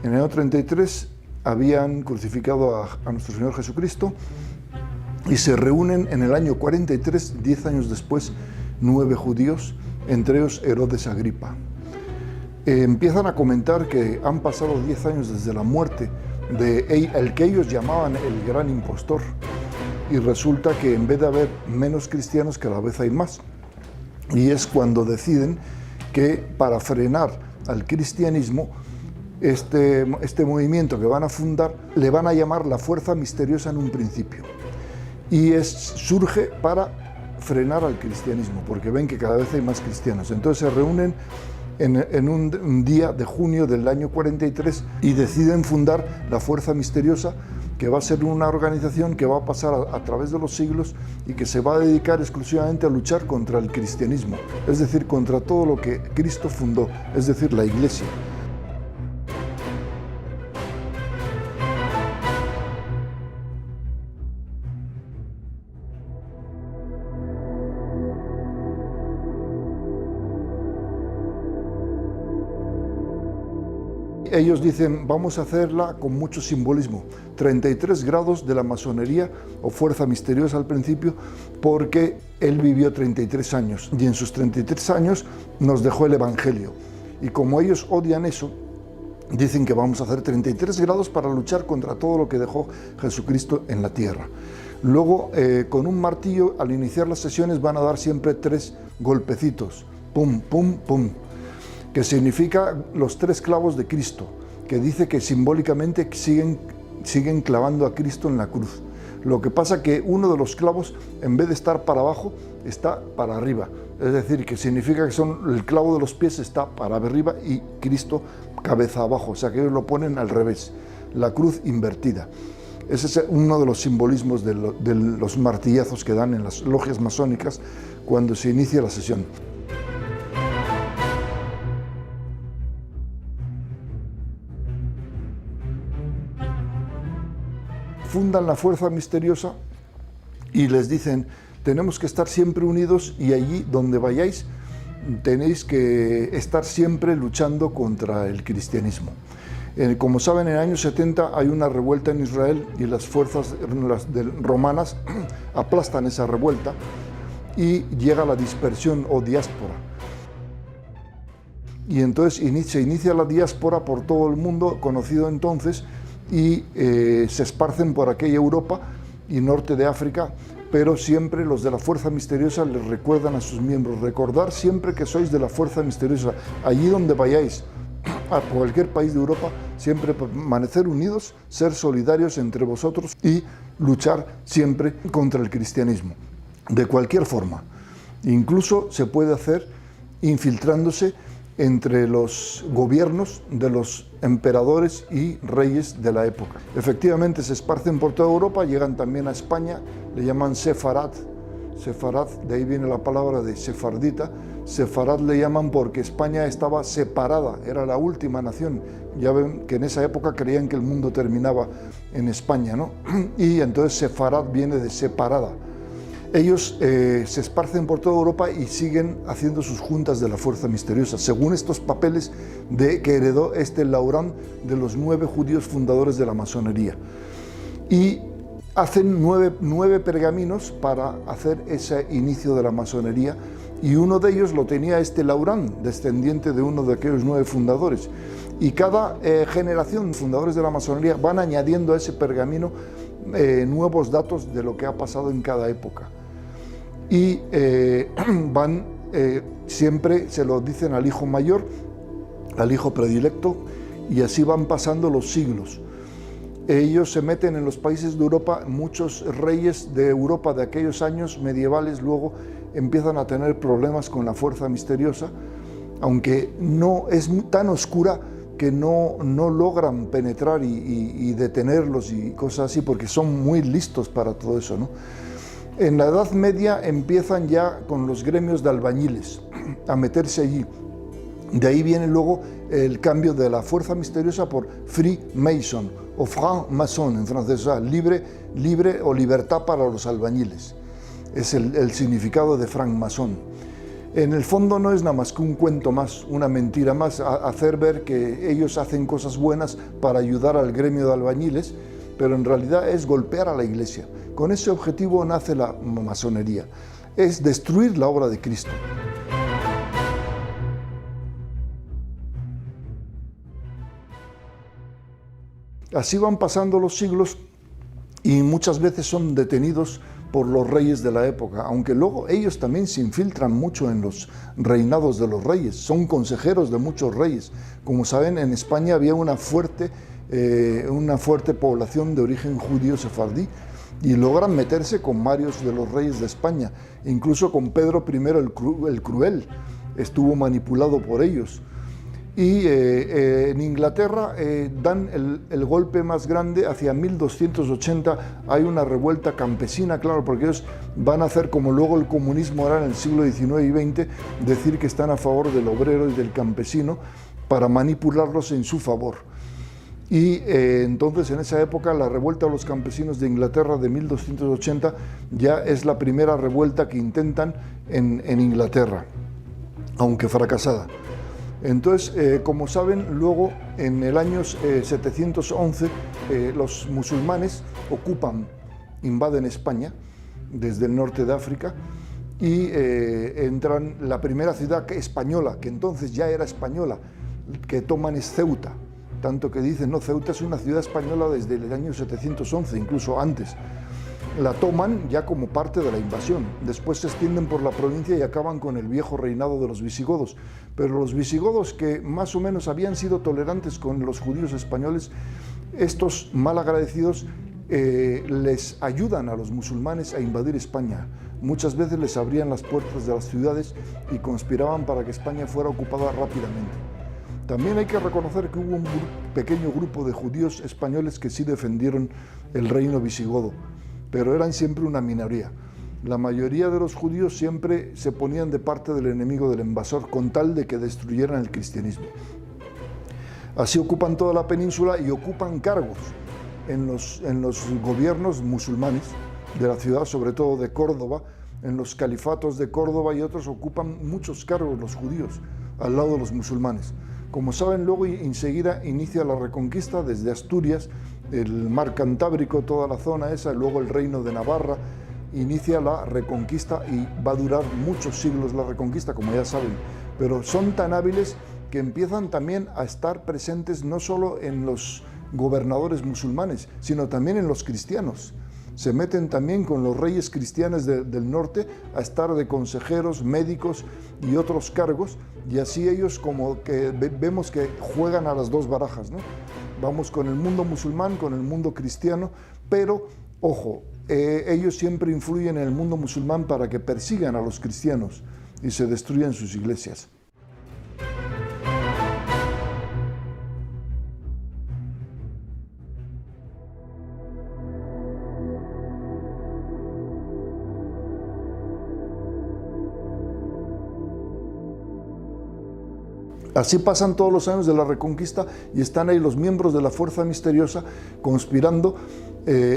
En el año 33 habían crucificado a nuestro Señor Jesucristo y se reúnen en el año 43, 10 años después, 9 judíos, entre ellos Herodes Agripa. Empiezan a comentar que han pasado 10 años desde la muerte del que ellos llamaban el gran impostor, y resulta que en vez de haber menos cristianos, cada vez hay más. Y es cuando deciden que para frenar al cristianismo, este movimiento que van a fundar le van a llamar la Fuerza Misteriosa en un principio, y surge para frenar al cristianismo, porque ven que cada vez hay más cristianos. Entonces se reúnen en un día de junio del año 43 y deciden fundar la Fuerza Misteriosa, que va a ser una organización que va a pasar a través de los siglos y que se va a dedicar exclusivamente a luchar contra el cristianismo, es decir, contra todo lo que Cristo fundó, es decir, la Iglesia. Ellos dicen, vamos a hacerla con mucho simbolismo, 33 grados de la masonería o fuerza misteriosa al principio, porque él vivió 33 años y en sus 33 años nos dejó el Evangelio. Y como ellos odian eso, dicen que vamos a hacer 33 grados para luchar contra todo lo que dejó Jesucristo en la tierra. Luego, con un martillo, al iniciar las sesiones, van a dar siempre 3 golpecitos, pum, pum, pum, que significa los 3 clavos de Cristo, que dice que simbólicamente siguen clavando a Cristo en la cruz. Lo que pasa que uno de los clavos, en vez de estar para abajo, está para arriba. Es decir, que significa que el clavo de los pies está para arriba y Cristo cabeza abajo. O sea, que ellos lo ponen al revés, la cruz invertida. Ese es uno de los simbolismos de los martillazos que dan en las logias masónicas cuando se inicia la sesión. Fundan la Fuerza Misteriosa y les dicen, tenemos que estar siempre unidos y allí donde vayáis tenéis que estar siempre luchando contra el cristianismo. Como saben, en el año 70 hay una revuelta en Israel y las fuerzas romanas aplastan esa revuelta y llega la dispersión o diáspora. Y entonces se inicia la diáspora por todo el mundo, conocido entonces, y se esparcen por aquella Europa y norte de África, pero siempre los de la Fuerza Misteriosa les recuerdan a sus miembros, recordar siempre que sois de la Fuerza Misteriosa, allí donde vayáis, a cualquier país de Europa, siempre permanecer unidos, ser solidarios entre vosotros y luchar siempre contra el cristianismo, de cualquier forma. Incluso se puede hacer infiltrándose entre los gobiernos de los emperadores y reyes de la época. Efectivamente se esparcen por toda Europa, llegan también a España, le llaman sefarad. Sefarad, de ahí viene la palabra de sefardita. Sefarad le llaman porque España estaba separada, era la última nación. Ya ven que en esa época creían que el mundo terminaba en España, ¿no? Y entonces sefarad viene de separada. Ellos se esparcen por toda Europa y siguen haciendo sus juntas de la fuerza misteriosa, según estos papeles que heredó este Laurent de los 9 judíos fundadores de la masonería. Y hacen nueve pergaminos para hacer ese inicio de la masonería, y uno de ellos lo tenía este Laurent, descendiente de uno de aquellos 9 fundadores. Y cada generación de fundadores de la masonería van añadiendo a ese pergamino nuevos datos de lo que ha pasado en cada época. Y siempre se lo dicen al hijo mayor, al hijo predilecto, y así van pasando los siglos. Ellos se meten en los países de Europa, muchos reyes de Europa de aquellos años medievales luego empiezan a tener problemas con la fuerza misteriosa, aunque no es tan oscura que no logran penetrar y detenerlos y cosas así, porque son muy listos para todo eso, ¿no? En la Edad Media empiezan ya con los gremios de albañiles a meterse allí. De ahí viene luego el cambio de la fuerza misteriosa por Freemason o franc-maçon en francés, o sea, libre o libertad para los albañiles. Es el significado de franc-maçon. En el fondo no es nada más que un cuento más, una mentira más, hacer ver que ellos hacen cosas buenas para ayudar al gremio de albañiles, pero en realidad es golpear a la Iglesia. Con ese objetivo nace la masonería, es destruir la obra de Cristo. Así van pasando los siglos y muchas veces son detenidos por los reyes de la época, aunque luego ellos también se infiltran mucho en los reinados de los reyes, son consejeros de muchos reyes. Como saben, en España había una fuerte población de origen judío sefardí y logran meterse con varios de los reyes de España, incluso con Pedro I el Cruel, estuvo manipulado por ellos. Y en Inglaterra dan el golpe más grande hacia 1280, hay una revuelta campesina, claro, porque ellos van a hacer como luego el comunismo hará en el siglo XIX y XX, decir que están a favor del obrero y del campesino para manipularlos en su favor. Y entonces en esa época la revuelta de los campesinos de Inglaterra de 1280 ya es la primera revuelta que intentan en Inglaterra, aunque fracasada. Entonces, como saben, luego en el año 711 los musulmanes invaden España desde el norte de África y entran la primera ciudad española, que entonces ya era española, que toman es Ceuta, tanto que dicen, no, Ceuta es una ciudad española desde el año 711, incluso antes. La toman ya como parte de la invasión, después se extienden por la provincia y acaban con el viejo reinado de los visigodos, pero los visigodos, que más o menos habían sido tolerantes con los judíos españoles, estos malagradecidos les ayudan a los musulmanes a invadir España. Muchas veces les abrían las puertas de las ciudades y conspiraban para que España fuera ocupada rápidamente. También hay que reconocer que hubo un pequeño grupo de judíos españoles que sí defendieron el reino visigodo, pero eran siempre una minoría. La mayoría de los judíos siempre se ponían de parte del enemigo del invasor con tal de que destruyeran el cristianismo. Así ocupan toda la península y ocupan cargos en los gobiernos musulmanes de la ciudad, sobre todo de Córdoba, en los califatos de Córdoba y otros ocupan muchos cargos los judíos al lado de los musulmanes. Como saben, luego enseguida inicia la reconquista desde Asturias, el mar Cantábrico, toda la zona esa, luego el reino de Navarra, inicia la reconquista y va a durar muchos siglos la reconquista, como ya saben, pero son tan hábiles que empiezan también a estar presentes no solo en los gobernadores musulmanes, sino también en los cristianos. Se meten también con los reyes cristianos del norte a estar de consejeros, médicos y otros cargos, y así ellos como que vemos que juegan a las dos barajas, ¿no? Vamos con el mundo musulmán, con el mundo cristiano, pero, ojo, ellos siempre influyen en el mundo musulmán para que persigan a los cristianos y se destruyan sus iglesias. Así pasan todos los años de la Reconquista y están ahí los miembros de la fuerza misteriosa conspirando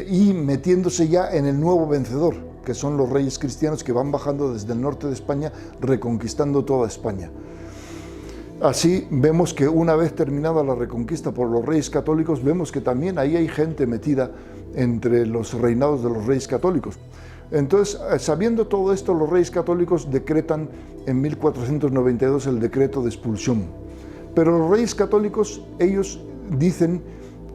y metiéndose ya en el nuevo vencedor. que son los reyes cristianos que van bajando desde el norte de España, reconquistando toda España. Así vemos que una vez terminada la reconquista por los reyes católicos, vemos que también ahí hay gente metida entre los reinados de los reyes católicos. Entonces, sabiendo todo esto, los reyes católicos decretan en 1492 el decreto de expulsión. Pero los reyes católicos, ellos dicen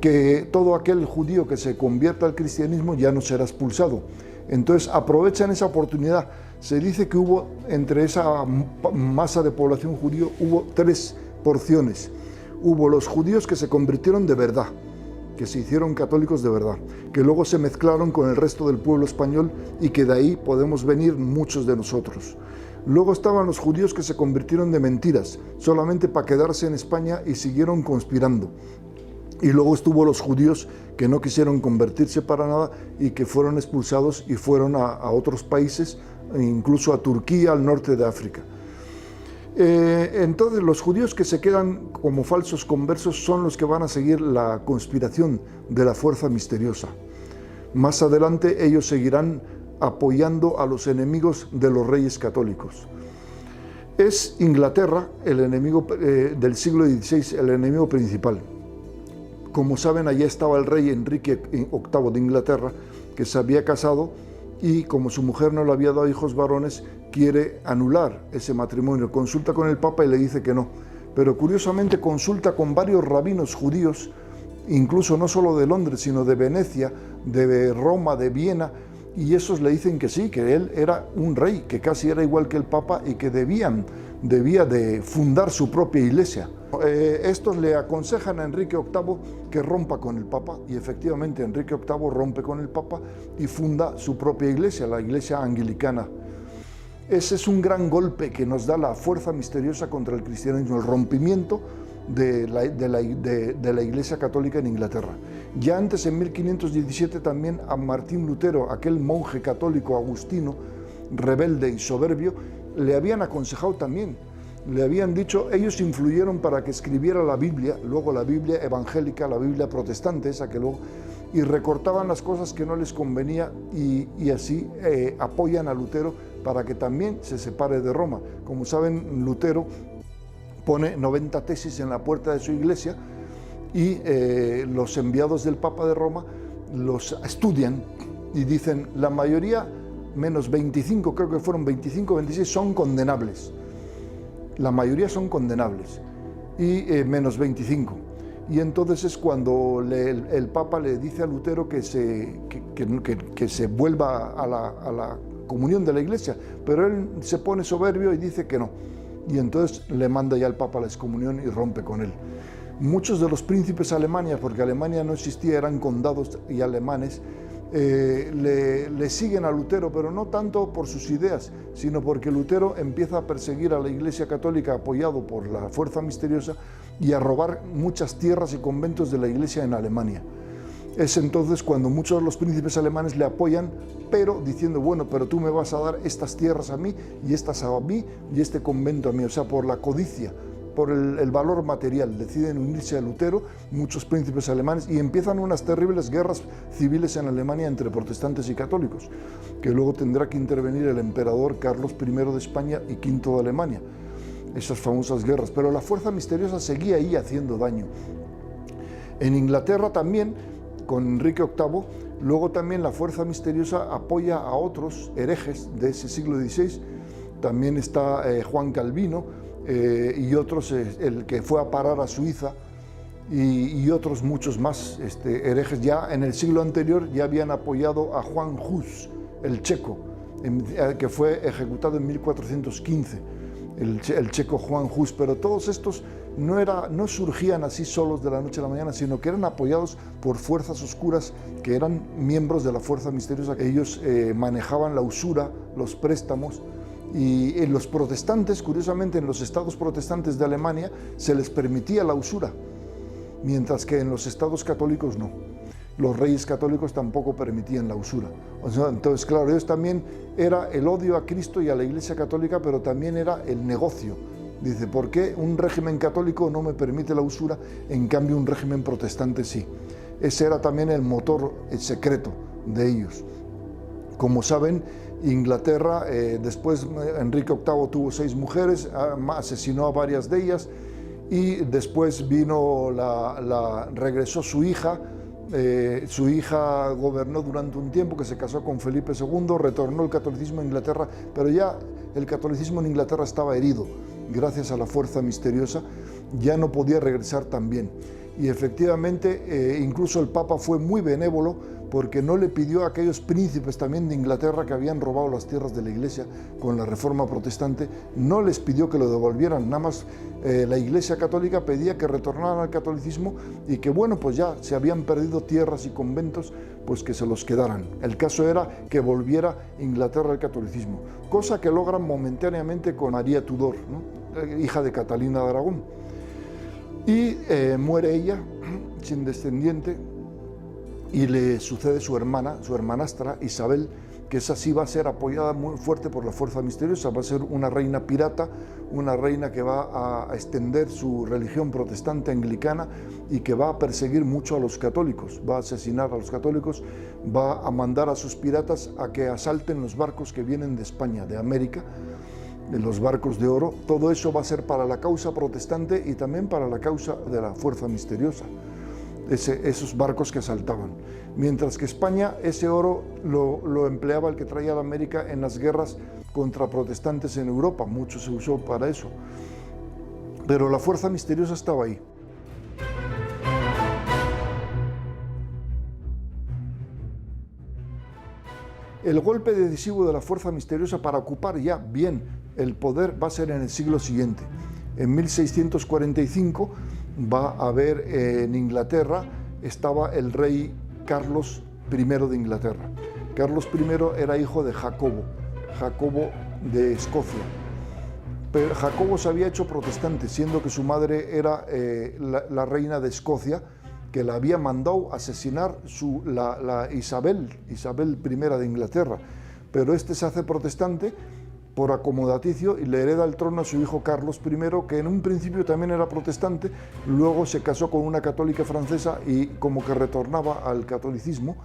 que todo aquel judío que se convierta al cristianismo ya no será expulsado. Entonces aprovechan esa oportunidad. Se dice que hubo, entre esa masa de población judío, hubo 3 porciones. Hubo los judíos que se convirtieron de verdad, que se hicieron católicos de verdad, que luego se mezclaron con el resto del pueblo español y que de ahí podemos venir muchos de nosotros. Luego estaban los judíos que se convirtieron de mentiras, solamente para quedarse en España y siguieron conspirando. Y luego estuvo los judíos que no quisieron convertirse para nada y que fueron expulsados y fueron a otros países, incluso a Turquía, al norte de África. Entonces los judíos que se quedan como falsos conversos son los que van a seguir la conspiración de la fuerza misteriosa. Más adelante ellos seguirán apoyando a los enemigos de los reyes católicos. Es Inglaterra el enemigo del siglo XVI, el enemigo principal. Como saben, allá estaba el rey Enrique VIII de Inglaterra, que se había casado y como su mujer no le había dado hijos varones, quiere anular ese matrimonio. Consulta con el Papa y le dice que no. Pero curiosamente consulta con varios rabinos judíos, incluso no solo de Londres, sino de Venecia, de Roma, de Viena, y esos le dicen que sí, que él era un rey, que casi era igual que el Papa y que debía de fundar su propia iglesia. Estos le aconsejan a Enrique VIII que rompa con el Papa y efectivamente Enrique VIII rompe con el Papa y funda su propia iglesia, la iglesia anglicana. Ese es un gran golpe que nos da la fuerza misteriosa contra el cristianismo, el rompimiento de la Iglesia Católica en Inglaterra. Ya antes, en 1517, también a Martín Lutero, aquel monje católico agustino, rebelde y soberbio, le habían aconsejado también. Le habían dicho, ellos influyeron para que escribiera la Biblia, luego la Biblia evangélica, la Biblia protestante, esa que luego, y recortaban las cosas que no les convenía y así apoyan a Lutero para que también se separe de Roma. Como saben, Lutero pone 90 tesis en la puerta de su iglesia y los enviados del Papa de Roma los estudian y dicen, la mayoría, menos 25, creo que fueron 25 o 26, son condenables. La mayoría son condenables y menos 25. Y entonces es cuando el Papa le dice a Lutero que se vuelva a la comunión de la iglesia, pero él se pone soberbio y dice que no. Y entonces le manda ya al Papa la excomunión y rompe con él. Muchos de los príncipes alemanes, porque Alemania no existía, eran condados y alemanes, le siguen a Lutero, pero no tanto por sus ideas, sino porque Lutero empieza a perseguir a la Iglesia Católica apoyado por la fuerza misteriosa y a robar muchas tierras y conventos de la Iglesia en Alemania. Es entonces cuando muchos de los príncipes alemanes le apoyan, pero diciendo, bueno, pero tú me vas a dar estas tierras a mí y estas a mí y este convento a mí, o sea, por la codicia, por el valor material, deciden unirse a Lutero, muchos príncipes alemanes, y empiezan unas terribles guerras civiles en Alemania entre protestantes y católicos, que luego tendrá que intervenir el emperador Carlos I de España y V de Alemania, esas famosas guerras, pero la fuerza misteriosa seguía ahí haciendo daño. En Inglaterra también, con Enrique VIII, luego también la fuerza misteriosa apoya a otros herejes de ese siglo XVI, también está Juan Calvino, y otros, el que fue a parar a Suiza, y otros muchos más herejes. Ya en el siglo anterior ya habían apoyado a Juan Hus, el checo, que fue ejecutado en 1415, el checo Juan Hus, pero todos estos no surgían así solos de la noche a la mañana, sino que eran apoyados por fuerzas oscuras que eran miembros de la fuerza misteriosa. Ellos manejaban la usura, los préstamos, y en los protestantes, curiosamente, en los estados protestantes de Alemania se les permitía la usura, mientras que en los estados católicos no. Los reyes católicos tampoco permitían la usura. O sea, entonces, claro, ellos también era el odio a Cristo y a la Iglesia Católica, pero también era el negocio. Dice, ¿por qué un régimen católico no me permite la usura, en cambio un régimen protestante sí? Ese era también el motor secreto de ellos. Como saben, Inglaterra, después Enrique VIII tuvo 6 mujeres, asesinó a varias de ellas, y después regresó su hija. Su hija gobernó durante un tiempo, que se casó con Felipe II, retornó el catolicismo a Inglaterra, pero ya el catolicismo en Inglaterra estaba herido, gracias a la fuerza misteriosa, ya no podía regresar tan bien. Y efectivamente, incluso el Papa fue muy benévolo, porque no le pidió a aquellos príncipes también de Inglaterra que habían robado las tierras de la Iglesia con la Reforma Protestante, no les pidió que lo devolvieran, nada más la Iglesia Católica pedía que retornaran al catolicismo y que bueno, pues ya se habían perdido tierras y conventos, pues que se los quedaran. El caso era que volviera Inglaterra al catolicismo, cosa que logran momentáneamente con María Tudor, ¿no? Hija de Catalina de Aragón. Y muere ella, sin descendiente, y le sucede su hermanastra Isabel, que esa sí va a ser apoyada muy fuerte por la fuerza misteriosa, va a ser una reina pirata, una reina que va a extender su religión protestante anglicana y que va a perseguir mucho a los católicos, va a asesinar a los católicos, va a mandar a sus piratas a que asalten los barcos que vienen de España, de América, de los barcos de oro. Todo eso va a ser para la causa protestante y también para la causa de la fuerza misteriosa. Esos barcos que asaltaban. Mientras que España, ese oro lo empleaba el que traía de América en las guerras contra protestantes en Europa, mucho se usó para eso. Pero la fuerza misteriosa estaba ahí. El golpe decisivo de la fuerza misteriosa para ocupar ya bien el poder va a ser en el siglo siguiente. En 1645 va a haber en Inglaterra, estaba el rey Carlos I de Inglaterra. Carlos I era hijo de Jacobo de Escocia. Pero Jacobo se había hecho protestante, siendo que su madre era la reina de Escocia, que la había mandado asesinar la Isabel I de Inglaterra. Pero este se hace protestante por acomodaticio y le hereda el trono a su hijo Carlos I, que en un principio también era protestante, luego se casó con una católica francesa y como que retornaba al catolicismo,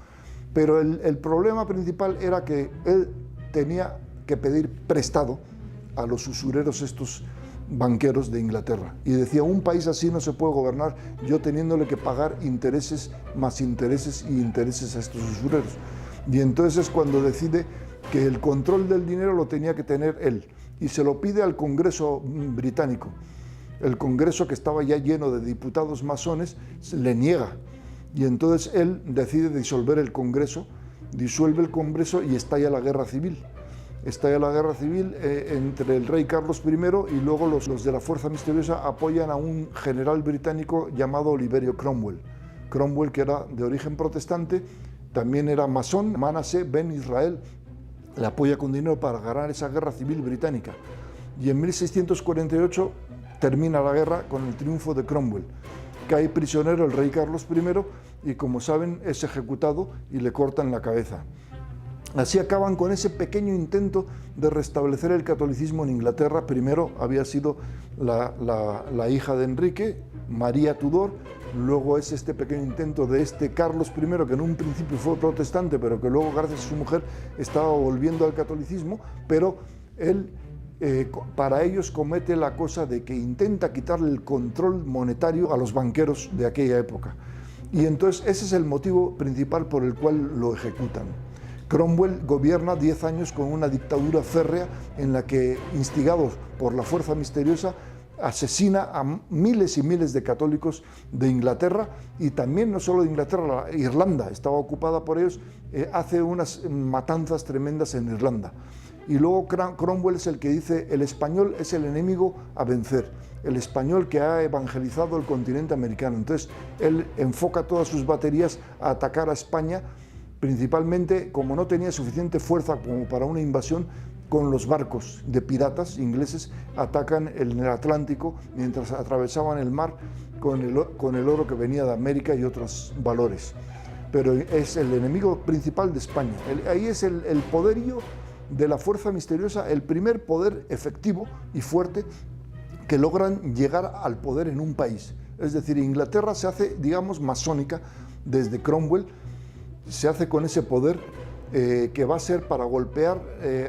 pero el problema principal era que él tenía que pedir prestado a los usureros estos banqueros de Inglaterra, y decía, un país así no se puede gobernar yo teniéndole que pagar intereses más intereses y intereses a estos usureros. Y entonces es cuando decide que el control del dinero lo tenía que tener él, y se lo pide al Congreso británico. El Congreso, que estaba ya lleno de diputados masones, le niega, y entonces él decide disolver el Congreso, disuelve el Congreso y estalla la guerra civil. Estalla la guerra civil entre el rey Carlos I y luego los de la fuerza misteriosa apoyan a un general británico llamado Oliverio Cromwell. Cromwell, que era de origen protestante, también era masón, Manasseh ben Israel, le apoya con dinero para ganar esa guerra civil británica. Y en 1648 termina la guerra con el triunfo de Cromwell. Cae prisionero el rey Carlos I y, como saben, es ejecutado y le cortan la cabeza. Así acaban con ese pequeño intento de restablecer el catolicismo en Inglaterra. Primero había sido la hija de Enrique, María Tudor, luego es este pequeño intento de este Carlos I, que en un principio fue protestante, pero que luego, gracias a su mujer, estaba volviendo al catolicismo, pero él, para ellos, comete la cosa de que intenta quitarle el control monetario a los banqueros de aquella época. Y entonces ese es el motivo principal por el cual lo ejecutan. Cromwell gobierna 10 años con una dictadura férrea en la que, instigados por la fuerza misteriosa, asesina a miles y miles de católicos de Inglaterra, y también no solo de Inglaterra, Irlanda estaba ocupada por ellos, hace unas matanzas tremendas en Irlanda. Y luego Cromwell es el que dice, el español es el enemigo a vencer, el español que ha evangelizado el continente americano. Entonces él enfoca todas sus baterías a atacar a España, principalmente, como no tenía suficiente fuerza como para una invasión, con los barcos de piratas ingleses, atacan en el Atlántico mientras atravesaban el mar con el oro que venía de América y otros valores. Pero es el enemigo principal de España. Ahí es el poderío de la fuerza misteriosa, el primer poder efectivo y fuerte que logran llegar al poder en un país. Es decir, Inglaterra se hace, digamos, masónica desde Cromwell, se hace con ese poder que va a ser para golpear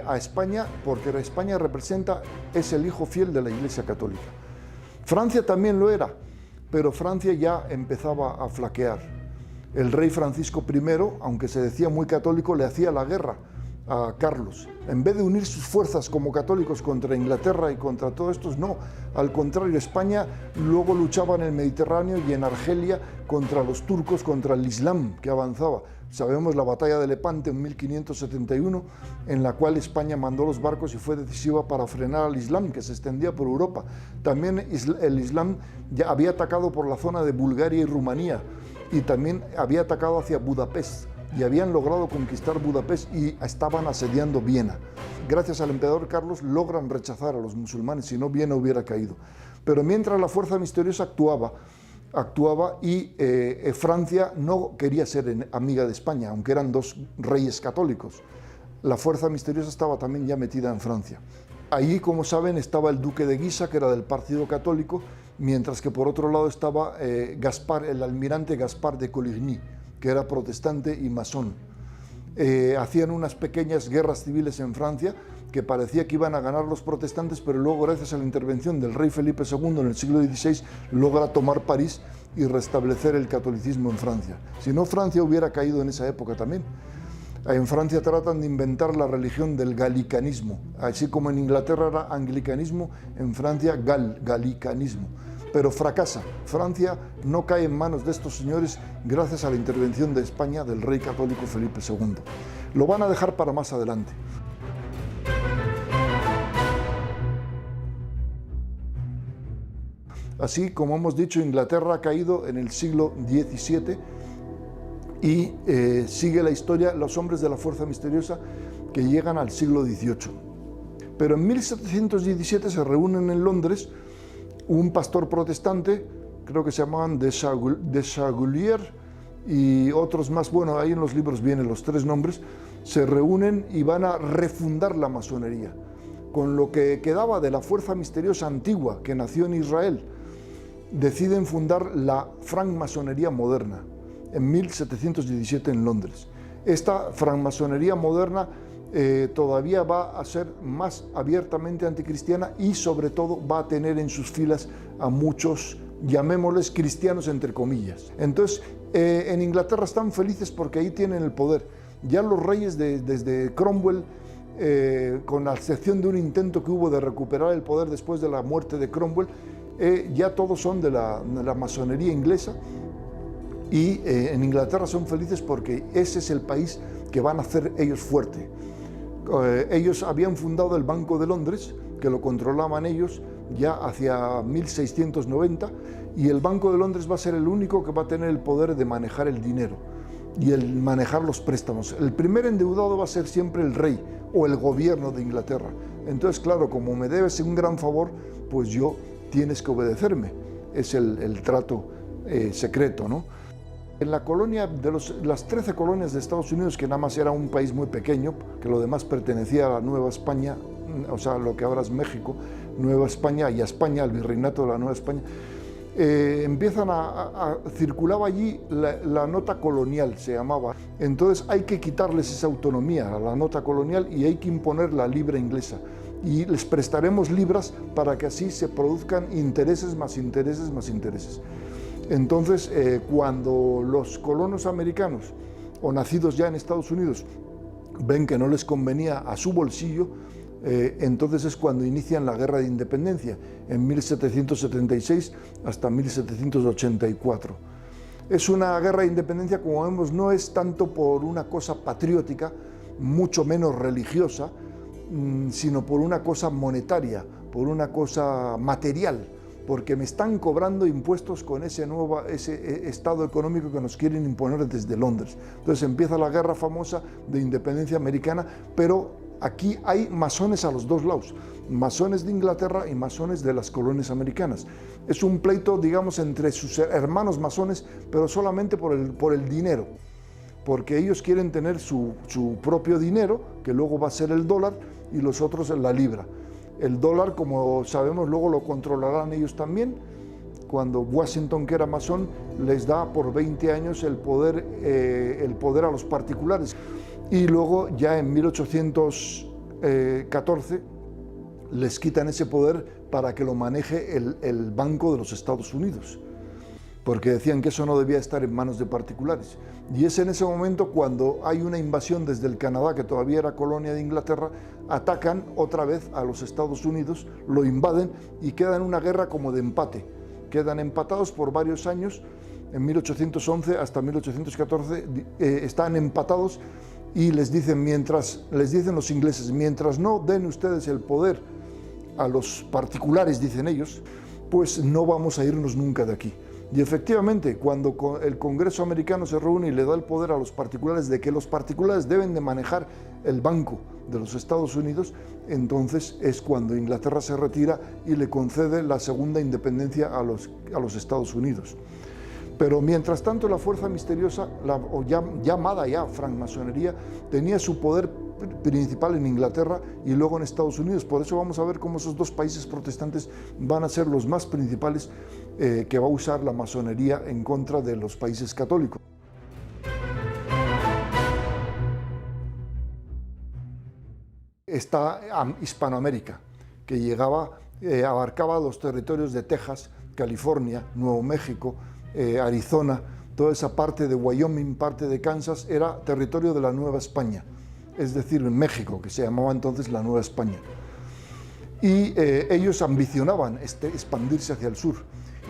a España, porque España es el hijo fiel de la Iglesia Católica. Francia también lo era, pero Francia ya empezaba a flaquear. El rey Francisco I, aunque se decía muy católico, le hacía la guerra a Carlos. En vez de unir sus fuerzas como católicos contra Inglaterra y contra todos estos, no. Al contrario, España luego luchaba en el Mediterráneo y en Argelia contra los turcos, contra el Islam que avanzaba. Sabemos la batalla de Lepante en 1571, en la cual España mandó los barcos y fue decisiva para frenar al Islam, que se extendía por Europa. También el Islam ya había atacado por la zona de Bulgaria y Rumanía, y también había atacado hacia Budapest, y habían logrado conquistar Budapest y estaban asediando Viena. Gracias al emperador Carlos logran rechazar a los musulmanes, si no Viena hubiera caído. Pero mientras la fuerza misteriosa actuaba y Francia no quería ser amiga de España, aunque eran dos reyes católicos. La fuerza misteriosa estaba también ya metida en Francia. Allí, como saben, estaba el duque de Guisa, que era del Partido Católico, mientras que por otro lado estaba el almirante Gaspar de Coligny, que era protestante y masón. Hacían unas pequeñas guerras civiles en Francia que parecía que iban a ganar los protestantes, pero luego, gracias a la intervención del rey Felipe II en el siglo XVI, logra tomar París y restablecer el catolicismo en Francia. Si no, Francia hubiera caído en esa época también. En Francia tratan de inventar la religión del galicanismo, así como en Inglaterra era anglicanismo, en Francia galicanismo. Pero fracasa. Francia no cae en manos de estos señores gracias a la intervención de España del rey católico Felipe II. Lo van a dejar para más adelante. Así, como hemos dicho, Inglaterra ha caído en el siglo XVII y sigue la historia los hombres de la fuerza misteriosa que llegan al siglo XVIII. Pero en 1717 se reúnen en Londres un pastor protestante, creo que se llamaban de Chagulier y otros más, bueno, ahí en los libros vienen los tres nombres, se reúnen y van a refundar la masonería, con lo que quedaba de la fuerza misteriosa antigua que nació en Israel. Deciden fundar la francmasonería moderna en 1717 en Londres. Esta francmasonería moderna todavía va a ser más abiertamente anticristiana y sobre todo va a tener en sus filas a muchos, llamémosles cristianos entre comillas. Entonces, en Inglaterra están felices porque ahí tienen el poder. Ya los reyes desde Cromwell, con la excepción de un intento que hubo de recuperar el poder después de la muerte de Cromwell, ya todos son de la masonería inglesa, y en Inglaterra son felices porque ese es el país que van a hacer ellos fuerte. Ellos habían fundado el Banco de Londres, que lo controlaban ellos ya hacia 1690, y el Banco de Londres va a ser el único que va a tener el poder de manejar el dinero y el manejar los préstamos. El primer endeudado va a ser siempre el rey o el gobierno de Inglaterra. Entonces, claro, como me debes un gran favor, pues tienes que obedecerme. Es el trato secreto, ¿no? En la colonia las 13 colonias de Estados Unidos, que nada más era un país muy pequeño, que lo demás pertenecía a la Nueva España, o sea, lo que ahora es México, Nueva España y a España, al virreinato de la Nueva España, circulaba allí la nota colonial, se llamaba. Entonces hay que quitarles esa autonomía a la nota colonial y hay que imponer la libra inglesa. Y les prestaremos libras para que así se produzcan intereses más intereses más intereses. Entonces, cuando los colonos americanos o nacidos ya en Estados Unidos ven que no les convenía a su bolsillo, entonces es cuando inician la Guerra de Independencia, en 1776 hasta 1784. Es una guerra de independencia, como vemos, no es tanto por una cosa patriótica, mucho menos religiosa, sino por una cosa monetaria, por una cosa material, porque me están cobrando impuestos con ese estado económico que nos quieren imponer desde Londres. Entonces empieza la guerra famosa de independencia americana, pero aquí hay masones a los dos lados, masones de Inglaterra y masones de las colonias americanas. Es un pleito, digamos, entre sus hermanos masones, pero solamente por el dinero, porque ellos quieren tener su propio dinero, que luego va a ser el dólar, y los otros la libra. El dólar, como sabemos, luego lo controlarán ellos también, cuando Washington, que era masón, les da por 20 años el poder a los particulares. y luego ya en 1814 les quitan ese poder para que lo maneje el Banco de los Estados Unidos, porque decían que eso no debía estar en manos de particulares. Y es en ese momento cuando hay una invasión desde el Canadá, que todavía era colonia de Inglaterra, atacan otra vez a los Estados Unidos, lo invaden y queda en una guerra como de empate. Quedan empatados por varios años, en 1811 hasta 1814 están empatados, y les dicen los ingleses, mientras no den ustedes el poder a los particulares, dicen ellos, pues no vamos a irnos nunca de aquí. Y efectivamente, cuando el Congreso americano se reúne y le da el poder a los particulares de que los particulares deben de manejar el Banco de los Estados Unidos, entonces es cuando Inglaterra se retira y le concede la segunda independencia a los Estados Unidos. Pero mientras tanto, la fuerza misteriosa, llamada ya francmasonería, tenía su poder principal en Inglaterra y luego en Estados Unidos. Por eso vamos a ver cómo esos dos países protestantes van a ser los más principales que va a usar la masonería en contra de los países católicos. Está Hispanoamérica, que abarcaba los territorios de Texas, California, Nuevo México, Arizona, toda esa parte de Wyoming, parte de Kansas, era territorio de la Nueva España, es decir, en México, que se llamaba entonces la Nueva España. Y ellos ambicionaban expandirse hacia el sur,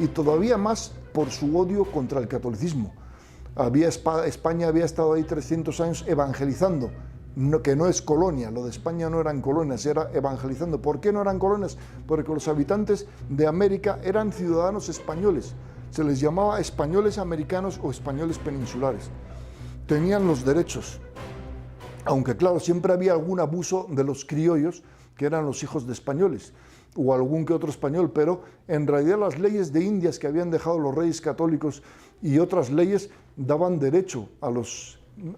y todavía más por su odio contra el catolicismo. España había estado ahí 300 años evangelizando, que no es colonia, lo de España no eran colonias, era evangelizando. ¿Por qué no eran colonias? Porque los habitantes de América eran ciudadanos españoles, se les llamaba españoles americanos o españoles peninsulares. Tenían los derechos, aunque claro, siempre había algún abuso de los criollos, que eran los hijos de españoles, o algún que otro español, pero en realidad las leyes de Indias que habían dejado los reyes católicos y otras leyes daban derecho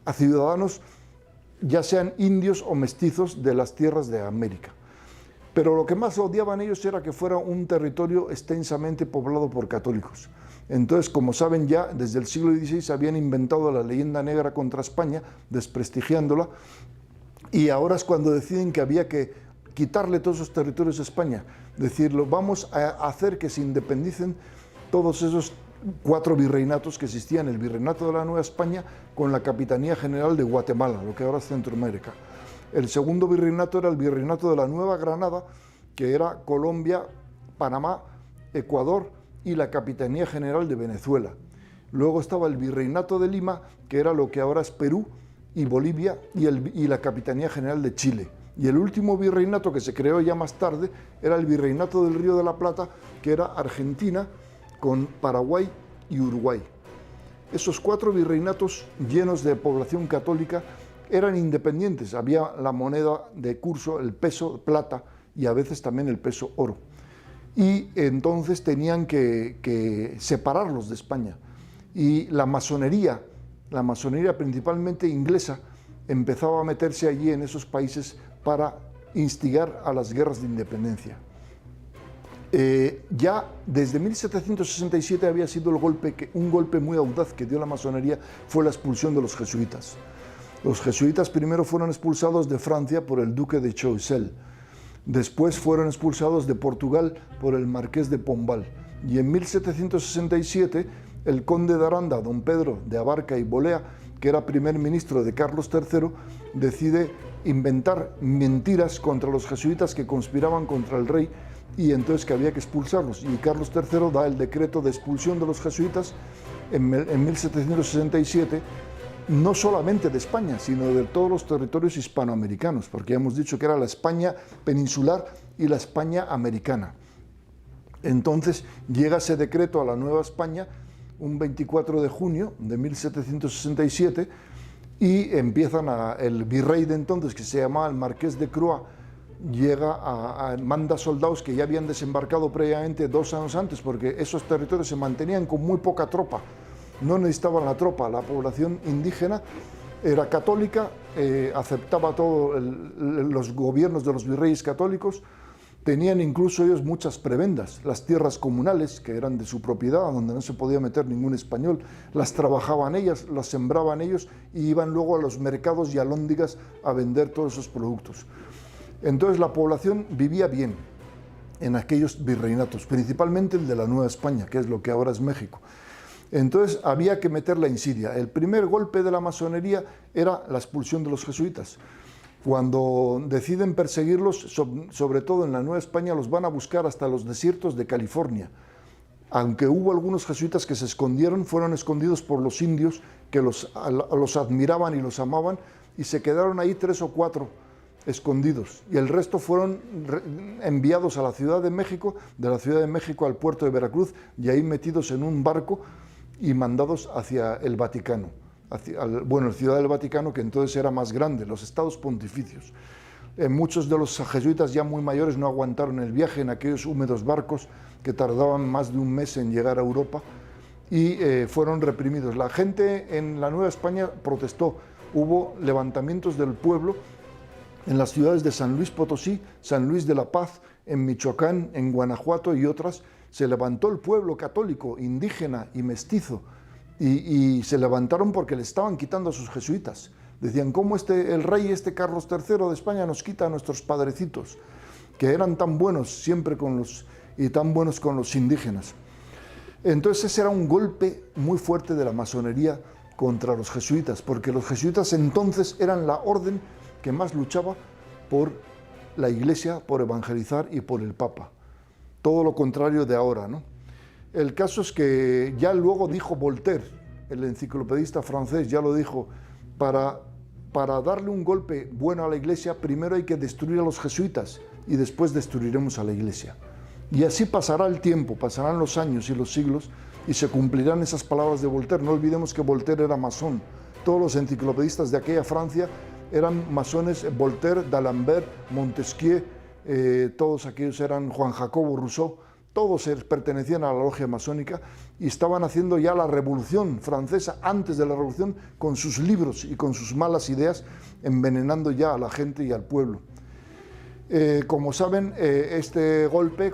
a ciudadanos, ya sean indios o mestizos de las tierras de América. Pero lo que más odiaban ellos era que fuera un territorio extensamente poblado por católicos. Entonces, como saben ya, desde el siglo XVI habían inventado la leyenda negra contra España, desprestigiándola, y ahora es cuando deciden que había que quitarle todos esos territorios a España, decirlo, vamos a hacer que se independicen todos esos 4 virreinatos que existían, el virreinato de la Nueva España con la Capitanía General de Guatemala, lo que ahora es Centroamérica. El segundo virreinato era el virreinato de la Nueva Granada, que era Colombia, Panamá, Ecuador y la Capitanía General de Venezuela. Luego estaba el virreinato de Lima, que era lo que ahora es Perú y Bolivia, y la Capitanía General de Chile. Y el último virreinato, que se creó ya más tarde, era el virreinato del Río de la Plata, que era Argentina con Paraguay y Uruguay. Esos 4 virreinatos llenos de población católica eran independientes, había la moneda de curso, el peso plata y a veces también el peso oro. Y entonces tenían que separarlos de España. Y la masonería principalmente inglesa, empezaba a meterse allí en esos países para instigar a las guerras de independencia. Ya desde 1767 había sido un golpe muy audaz que dio la masonería, fue la expulsión de los jesuitas. Los jesuitas primero fueron expulsados de Francia por el duque de Choiseul, después fueron expulsados de Portugal por el marqués de Pombal, y en 1767 el conde de Aranda, don Pedro de Abarca y Bolea, que era primer ministro de Carlos III, decide inventar mentiras contra los jesuitas que conspiraban contra el rey, y entonces que había que expulsarlos, y Carlos III da el decreto de expulsión de los jesuitas en 1767, no solamente de España, sino de todos los territorios hispanoamericanos, porque ya hemos dicho que era la España peninsular y la España americana. Entonces llega ese decreto a la Nueva España un 24 de junio de 1767 y empiezan el virrey de entonces, que se llamaba el Marqués de Croix, manda soldados que ya habían desembarcado previamente 2 años antes, porque esos territorios se mantenían con muy poca tropa, no necesitaban la tropa, la población indígena era católica, aceptaba todos los gobiernos de los virreyes católicos, Tenían incluso ellos muchas prebendas. Las tierras comunales, que eran de su propiedad, donde no se podía meter ningún español, las trabajaban ellas, las sembraban ellos y iban luego a los mercados y alhóndigas a vender todos esos productos. Entonces la población vivía bien en aquellos virreinatos, principalmente el de la Nueva España, que es lo que ahora es México. Entonces había que meter la insidia. El primer golpe de la masonería era la expulsión de los jesuitas. Cuando deciden perseguirlos, sobre todo en la Nueva España, los van a buscar hasta los desiertos de California. Aunque hubo algunos jesuitas que se escondieron, fueron escondidos por los indios que los admiraban y los amaban, y se quedaron ahí 3 o 4 escondidos. Y el resto fueron enviados a la Ciudad de México, de la Ciudad de México al puerto de Veracruz, y ahí metidos en un barco y mandados hacia el Vaticano. La Ciudad del Vaticano, que entonces era más grande, los estados pontificios. Muchos de los jesuitas ya muy mayores no aguantaron el viaje en aquellos húmedos barcos que tardaban más de un mes en llegar a Europa y fueron reprimidos. La gente en la Nueva España protestó, hubo levantamientos del pueblo en las ciudades de San Luis Potosí, San Luis de la Paz, en Michoacán, en Guanajuato y otras. Se levantó el pueblo católico, indígena y mestizo, y se levantaron porque le estaban quitando a sus jesuitas. Decían, ¿cómo el rey Carlos III de España nos quita a nuestros padrecitos, que eran tan buenos siempre y tan buenos con los indígenas? Entonces ese era un golpe muy fuerte de la masonería contra los jesuitas, porque los jesuitas entonces eran la orden que más luchaba por la Iglesia, por evangelizar y por el Papa. Todo lo contrario de ahora, ¿no? El caso es que ya luego dijo Voltaire, el enciclopedista francés, ya lo dijo, para darle un golpe bueno a la Iglesia, primero hay que destruir a los jesuitas y después destruiremos a la Iglesia. Y así pasará el tiempo, pasarán los años y los siglos y se cumplirán esas palabras de Voltaire. No olvidemos que Voltaire era masón. Todos los enciclopedistas de aquella Francia eran masones, Voltaire, d'Alembert, Montesquieu, todos aquellos eran Juan Jacobo Rousseau, todos pertenecían a la logia masónica y estaban haciendo ya la Revolución Francesa antes de la Revolución con sus libros y con sus malas ideas, envenenando ya a la gente y al pueblo. Como saben, este golpe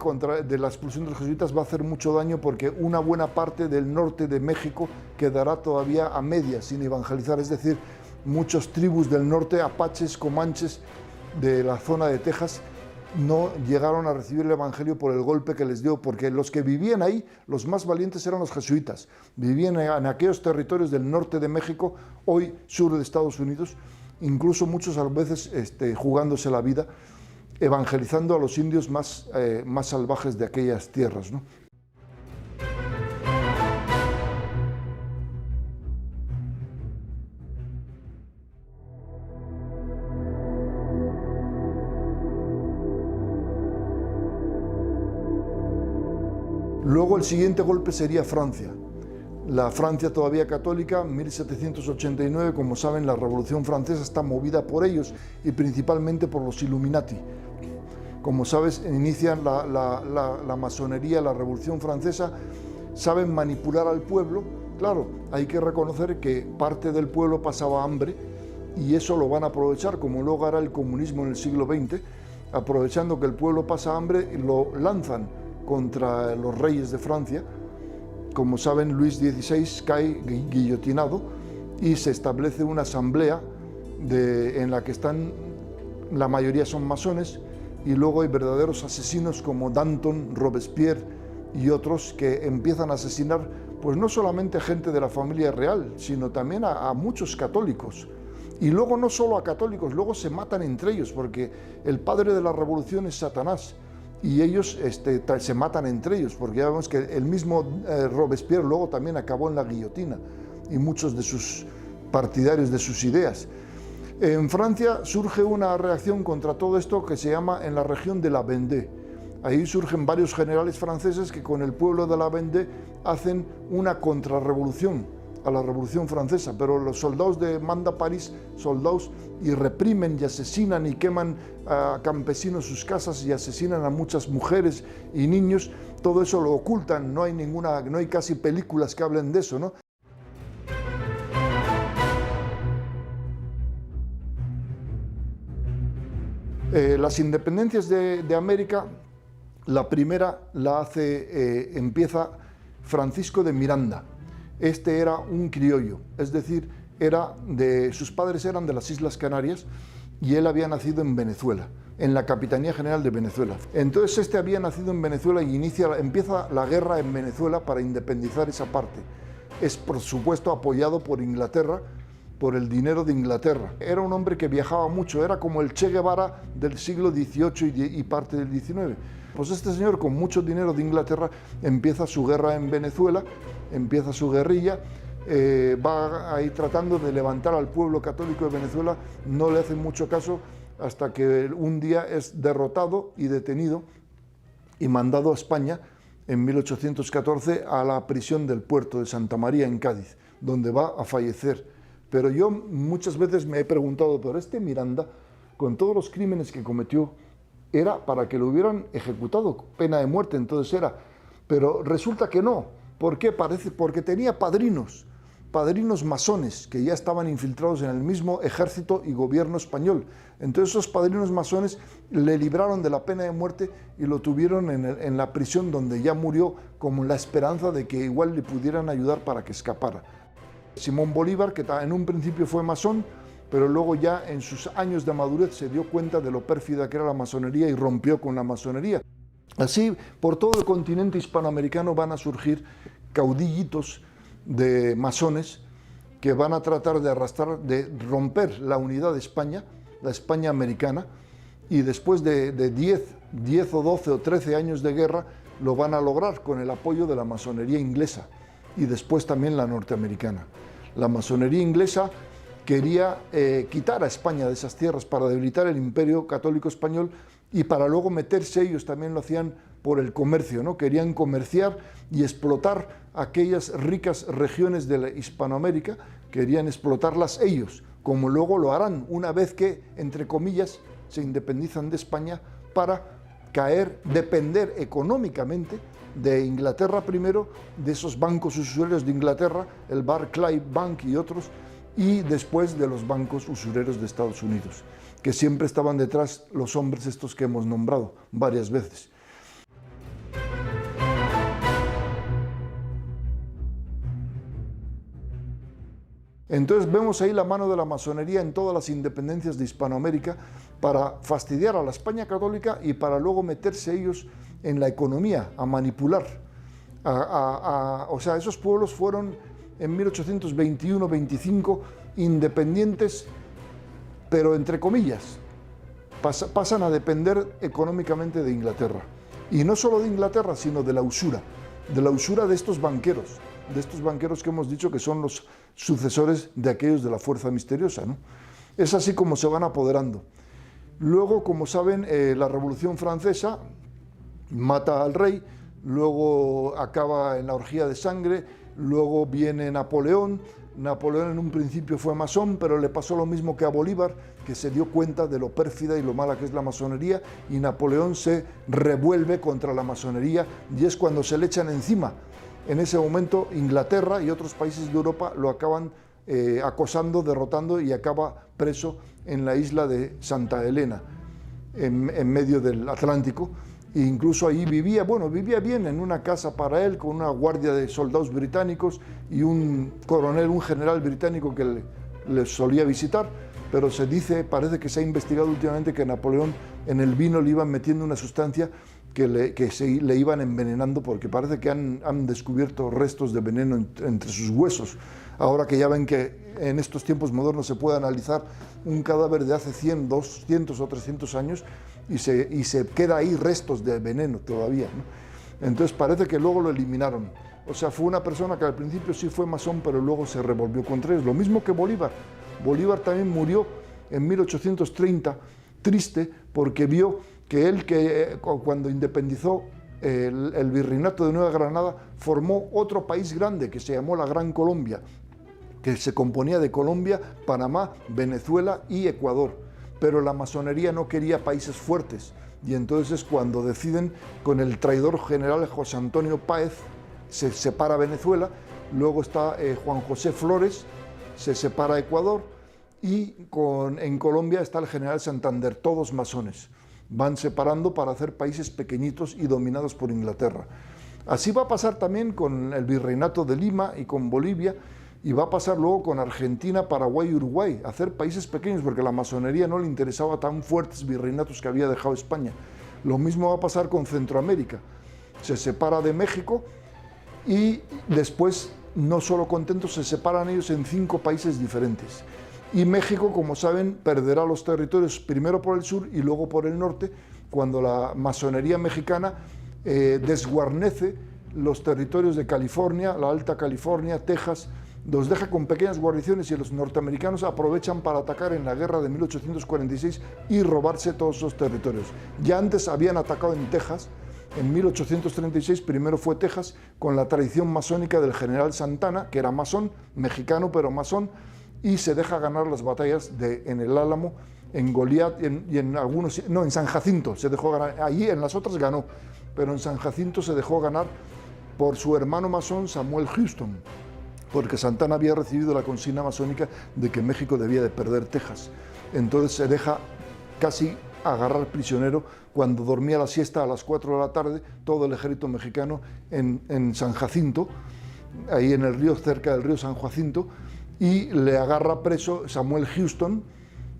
de la expulsión de los jesuitas va a hacer mucho daño porque una buena parte del norte de México quedará todavía a medias, sin evangelizar, es decir, muchas tribus del norte, apaches, comanches de la zona de Texas, no llegaron a recibir el evangelio por el golpe que les dio, porque los que vivían ahí, los más valientes eran los jesuitas, vivían en aquellos territorios del norte de México, hoy sur de Estados Unidos, incluso muchos a veces jugándose la vida, evangelizando a los indios más salvajes de aquellas tierras, ¿no? Luego el siguiente golpe sería Francia. La Francia todavía católica, 1789, como saben, la Revolución Francesa está movida por ellos y principalmente por los Illuminati. Como sabes, inician la masonería, la Revolución Francesa, saben manipular al pueblo. Claro, hay que reconocer que parte del pueblo pasaba hambre y eso lo van a aprovechar, como luego hará el comunismo en el siglo XX, aprovechando que el pueblo pasa hambre, lo lanzan contra los reyes de Francia. Como saben, Luis XVI cae guillotinado y se establece una asamblea en la que están, la mayoría son masones, y luego hay verdaderos asesinos como Danton, Robespierre y otros que empiezan a asesinar pues no solamente gente de la familia real, sino también a muchos católicos. Y luego no solo a católicos, luego se matan entre ellos, porque el padre de la revolución es Satanás, y ellos se matan entre ellos, porque ya vemos que el mismo Robespierre luego también acabó en la guillotina, y muchos de sus partidarios de sus ideas. En Francia surge una reacción contra todo esto que se llama en la región de la Vendée. Ahí surgen varios generales franceses que con el pueblo de la Vendée hacen una contrarrevolución a la Revolución Francesa, pero los soldados manda París, soldados, y reprimen y asesinan y queman a campesinos sus casas y asesinan a muchas mujeres y niños. Todo eso lo ocultan, no hay casi películas que hablen de eso, ¿no? Las independencias de América, la primera empieza Francisco de Miranda. Este era un criollo, es decir, sus padres eran de las Islas Canarias y él había nacido en Venezuela, en la Capitanía General de Venezuela. Entonces este había nacido en Venezuela y empieza la guerra en Venezuela para independizar esa parte. Es por supuesto apoyado por Inglaterra, por el dinero de Inglaterra. Era un hombre que viajaba mucho, era como el Che Guevara del siglo XVIII y parte del XIX. Pues este señor, con mucho dinero de Inglaterra, empieza su guerra en Venezuela, empieza su guerrilla, va ahí tratando de levantar al pueblo católico de Venezuela, no le hacen mucho caso hasta que un día es derrotado y detenido y mandado a España en 1814 a la prisión del puerto de Santa María en Cádiz, donde va a fallecer. Pero yo muchas veces me he preguntado, pero este Miranda, con todos los crímenes que cometió, era para que lo hubieran ejecutado, pena de muerte, entonces era. Pero resulta que no. ¿Por qué? Porque tenía padrinos masones que ya estaban infiltrados en el mismo ejército y gobierno español. Entonces esos padrinos masones le libraron de la pena de muerte y lo tuvieron en la prisión, donde ya murió, como la esperanza de que igual le pudieran ayudar para que escapara. Simón Bolívar, que en un principio fue masón, pero luego ya en sus años de madurez se dio cuenta de lo pérfida que era la masonería y rompió con la masonería. Así, por todo el continente hispanoamericano van a surgir caudillitos de masones que van a tratar de romper la unidad de España, la España americana, y después de 10 o 12 o 13 años de guerra lo van a lograr con el apoyo de la masonería inglesa y después también la norteamericana. La masonería inglesa quería quitar a España de esas tierras para debilitar el imperio católico español y para luego meterse, ellos también lo hacían por el comercio, ¿no? Querían comerciar y explotar aquellas ricas regiones de la Hispanoamérica, querían explotarlas ellos, como luego lo harán una vez que, entre comillas, se independizan de España, para depender económicamente de Inglaterra primero, de esos bancos usureros de Inglaterra, el Barclay Bank y otros, y después de los bancos usureros de Estados Unidos, que siempre estaban detrás los hombres estos que hemos nombrado varias veces. Entonces vemos ahí la mano de la masonería en todas las independencias de Hispanoamérica para fastidiar a la España católica y para luego meterse ellos en la economía, a manipular. O sea, esos pueblos fueron en 1821-25 independientes, pero entre comillas, pasan a depender económicamente de Inglaterra. Y no solo de Inglaterra, sino de la usura de estos banqueros que hemos dicho que son los sucesores de aquellos de la fuerza misteriosa, ¿no? Es así como se van apoderando. Luego, como saben, la Revolución Francesa mata al rey, luego acaba en la orgía de sangre, luego viene Napoleón. Napoleón en un principio fue masón, pero le pasó lo mismo que a Bolívar, que se dio cuenta de lo pérfida y lo mala que es la masonería, y Napoleón se revuelve contra la masonería, y es cuando se le echan encima. En ese momento Inglaterra y otros países de Europa lo acaban acosando, derrotando, y acaba preso en la isla de Santa Elena, en medio del Atlántico. E incluso ahí vivía bien en una casa para él, con una guardia de soldados británicos y un coronel, un general británico que le solía visitar, pero parece que se ha investigado últimamente que Napoleón en el vino le iban metiendo una sustancia que le iban envenenando, porque parece que han descubierto restos de veneno entre sus huesos. Ahora que ya ven que en estos tiempos modernos se puede analizar un cadáver de hace 100, 200 o 300 años y se queda ahí restos de veneno todavía, ¿no? Entonces parece que luego lo eliminaron. O sea, fue una persona que al principio sí fue masón, pero luego se revolvió contra ellos. Lo mismo que Bolívar. Bolívar también murió en 1830, triste, porque vio que cuando independizó el virreinato de Nueva Granada, formó otro país grande que se llamó la Gran Colombia, que se componía de Colombia, Panamá, Venezuela y Ecuador. Pero la masonería no quería países fuertes, y entonces es cuando deciden, con el traidor general José Antonio Páez, se separa Venezuela. Luego está Juan José Flores, se separa Ecuador, y en Colombia está el general Santander, todos masones. Van separando para hacer países pequeñitos y dominados por Inglaterra. Así va a pasar también con el virreinato de Lima y con Bolivia, y va a pasar luego con Argentina, Paraguay y Uruguay, hacer países pequeños, porque la masonería no le interesaba tan fuertes virreinatos que había dejado España. Lo mismo va a pasar con Centroamérica. Se separa de México y después, no solo contentos, se separan ellos en 5 países diferentes. Y México, como saben, perderá los territorios primero por el sur y luego por el norte, cuando la masonería mexicana desguarnece los territorios de California, la Alta California, Texas, los deja con pequeñas guarniciones y los norteamericanos aprovechan para atacar en la guerra de 1846 y robarse todos esos territorios. Ya antes habían atacado en Texas, en 1836, primero fue Texas, con la tradición masónica del general Santana, que era masón, mexicano pero masón, y se deja ganar las batallas en el Álamo, en Goliat y en algunos, no, en San Jacinto se dejó ganar, allí en las otras ganó, pero en San Jacinto se dejó ganar por su hermano masón Samuel Houston, porque Santana había recibido la consigna masónica de que México debía de perder Texas. Entonces se deja casi agarrar prisionero cuando dormía la siesta a las 4 de la tarde, todo el ejército mexicano en San Jacinto, ahí en el río, cerca del río San Jacinto, y le agarra preso Samuel Houston,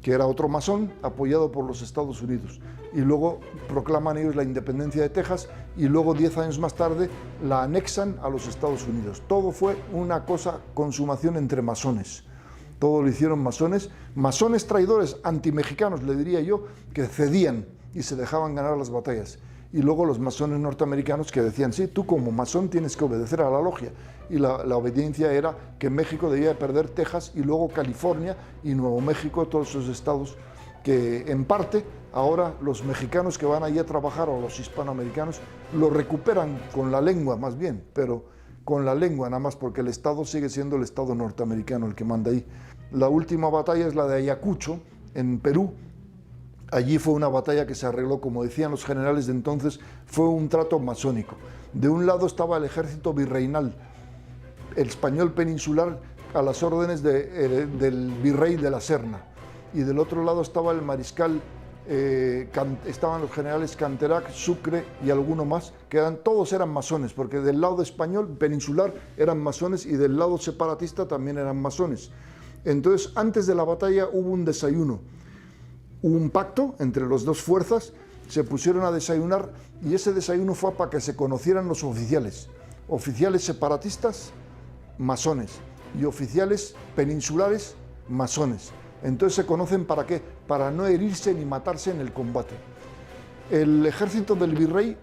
que era otro masón, apoyado por los Estados Unidos. Y luego proclaman ellos la independencia de Texas y luego 10 años más tarde la anexan a los Estados Unidos. Todo fue una cosa, consumación entre masones. Todo lo hicieron masones, masones traidores, antimexicanos, le diría yo, que cedían y se dejaban ganar las batallas. Y luego los masones norteamericanos que decían, sí, tú como masón tienes que obedecer a la logia. Y la obediencia era que México debía de perder Texas y luego California y Nuevo México, todos esos estados que en parte ahora los mexicanos que van allí a trabajar o los hispanoamericanos lo recuperan con la lengua más bien, pero con la lengua nada más, porque el estado sigue siendo el estado norteamericano el que manda ahí. La última batalla es la de Ayacucho, en Perú. Allí fue una batalla que se arregló, como decían los generales de entonces, fue un trato masónico. De un lado estaba el ejército virreinal, el español peninsular a las órdenes del virrey de la Serna, y del otro lado estaba el mariscal, estaban los generales Canterac, Sucre y alguno más, que todos eran masones, porque del lado español peninsular eran masones y del lado separatista también eran masones. Entonces, antes de la batalla hubo un desayuno. Hubo un pacto entre las dos fuerzas, se pusieron a desayunar y ese desayuno fue para que se conocieran los oficiales. Oficiales separatistas, masones, y oficiales peninsulares, masones. Entonces se conocen ¿para qué? Para no herirse ni matarse en el combate. El ejército del virrey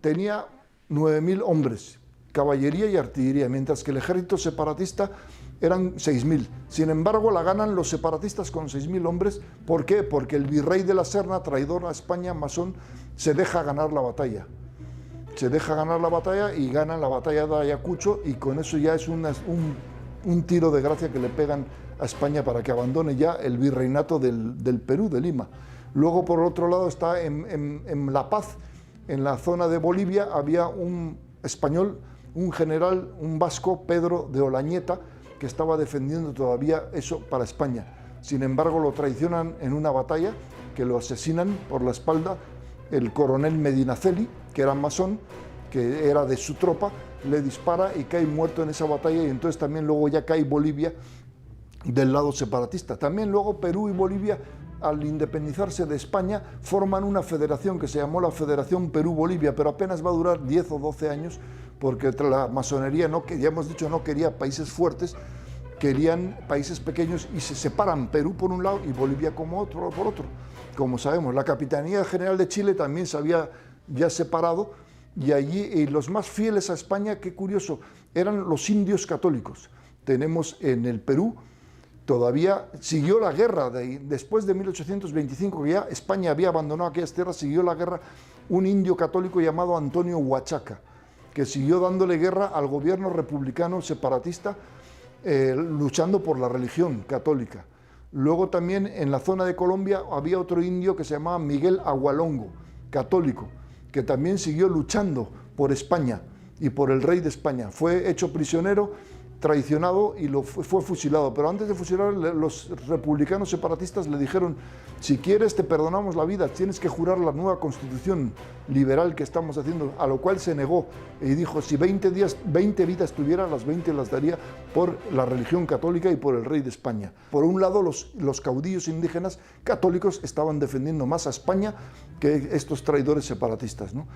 tenía 9.000 hombres, caballería y artillería, mientras que el ejército separatista eran 6.000. Sin embargo, la ganan los separatistas con 6.000 hombres. ¿Por qué? Porque el virrey de la Serna, traidor a España, masón, se deja ganar la batalla. Se deja ganar la batalla y ganan la batalla de Ayacucho, y con eso ya es un tiro de gracia que le pegan a España para que abandone ya el virreinato del Perú, de Lima. Luego, por otro lado, está en La Paz, en la zona de Bolivia, había un español, un general, un vasco, Pedro de Olañeta, que estaba defendiendo todavía eso para España. Sin embargo, lo traicionan en una batalla, que lo asesinan por la espalda el coronel Medinaceli, que era masón, que era de su tropa, le dispara y cae muerto en esa batalla, y entonces también luego ya cae Bolivia del lado separatista. También luego Perú y Bolivia, al independizarse de España, forman una federación que se llamó la Federación Perú-Bolivia, pero apenas va a durar 10 o 12 años, porque la masonería, ya hemos dicho, no quería países fuertes, querían países pequeños, y se separan Perú por un lado y Bolivia como por otro. Como sabemos, la Capitanía General de Chile también se había ya separado, y allí los más fieles a España, qué curioso, eran los indios católicos. Tenemos en el Perú, todavía siguió la guerra, después de 1825, que ya España había abandonado aquellas tierras, siguió la guerra un indio católico llamado Antonio Huachaca, que siguió dándole guerra al gobierno republicano separatista, luchando por la religión católica. Luego también en la zona de Colombia había otro indio que se llamaba Miguel Agualongo, católico, que también siguió luchando por España y por el rey de España. Fue hecho prisionero traicionado y fue fusilado. Pero antes de fusilarle, los republicanos separatistas le dijeron: si quieres te perdonamos la vida, tienes que jurar la nueva constitución liberal que estamos haciendo. A lo cual se negó y dijo: si 20 vidas tuviera, las 20 las daría por la religión católica y por el rey de España. Por un lado, los caudillos indígenas católicos estaban defendiendo más a España que estos traidores separatistas, ¿no?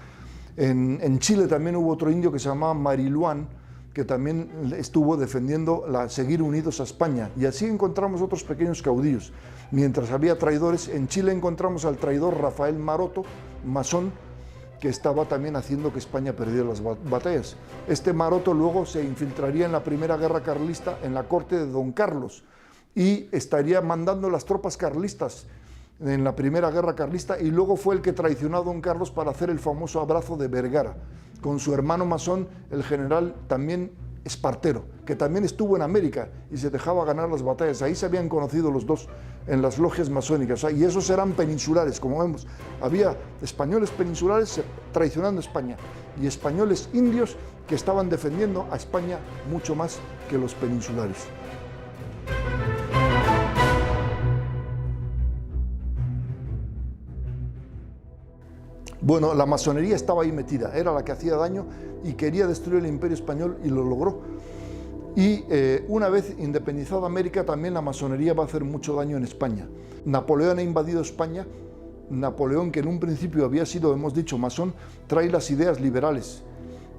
En Chile también hubo otro indio que se llamaba Mariluán, que también estuvo defendiendo seguir unidos a España. Y así encontramos otros pequeños caudillos. Mientras había traidores, en Chile encontramos al traidor Rafael Maroto, masón, que estaba también haciendo que España perdiera las batallas. Este Maroto luego se infiltraría en la Primera Guerra Carlista en la corte de Don Carlos y estaría mandando las tropas carlistas en la Primera Guerra Carlista, y luego fue el que traicionó a Don Carlos para hacer el famoso abrazo de Vergara, con su hermano masón, el general también Espartero, que también estuvo en América y se dejaba ganar las batallas. Ahí se habían conocido los dos en las logias masónicas, y esos eran peninsulares, como vemos. Había españoles peninsulares traicionando a España y españoles indios que estaban defendiendo a España mucho más que los peninsulares. Bueno, la masonería estaba ahí metida, era la que hacía daño y quería destruir el Imperio Español, y lo logró. Y una vez independizada América, también la masonería va a hacer mucho daño en España. Napoleón ha invadido España. Napoleón, que en un principio había sido, hemos dicho, masón, trae las ideas liberales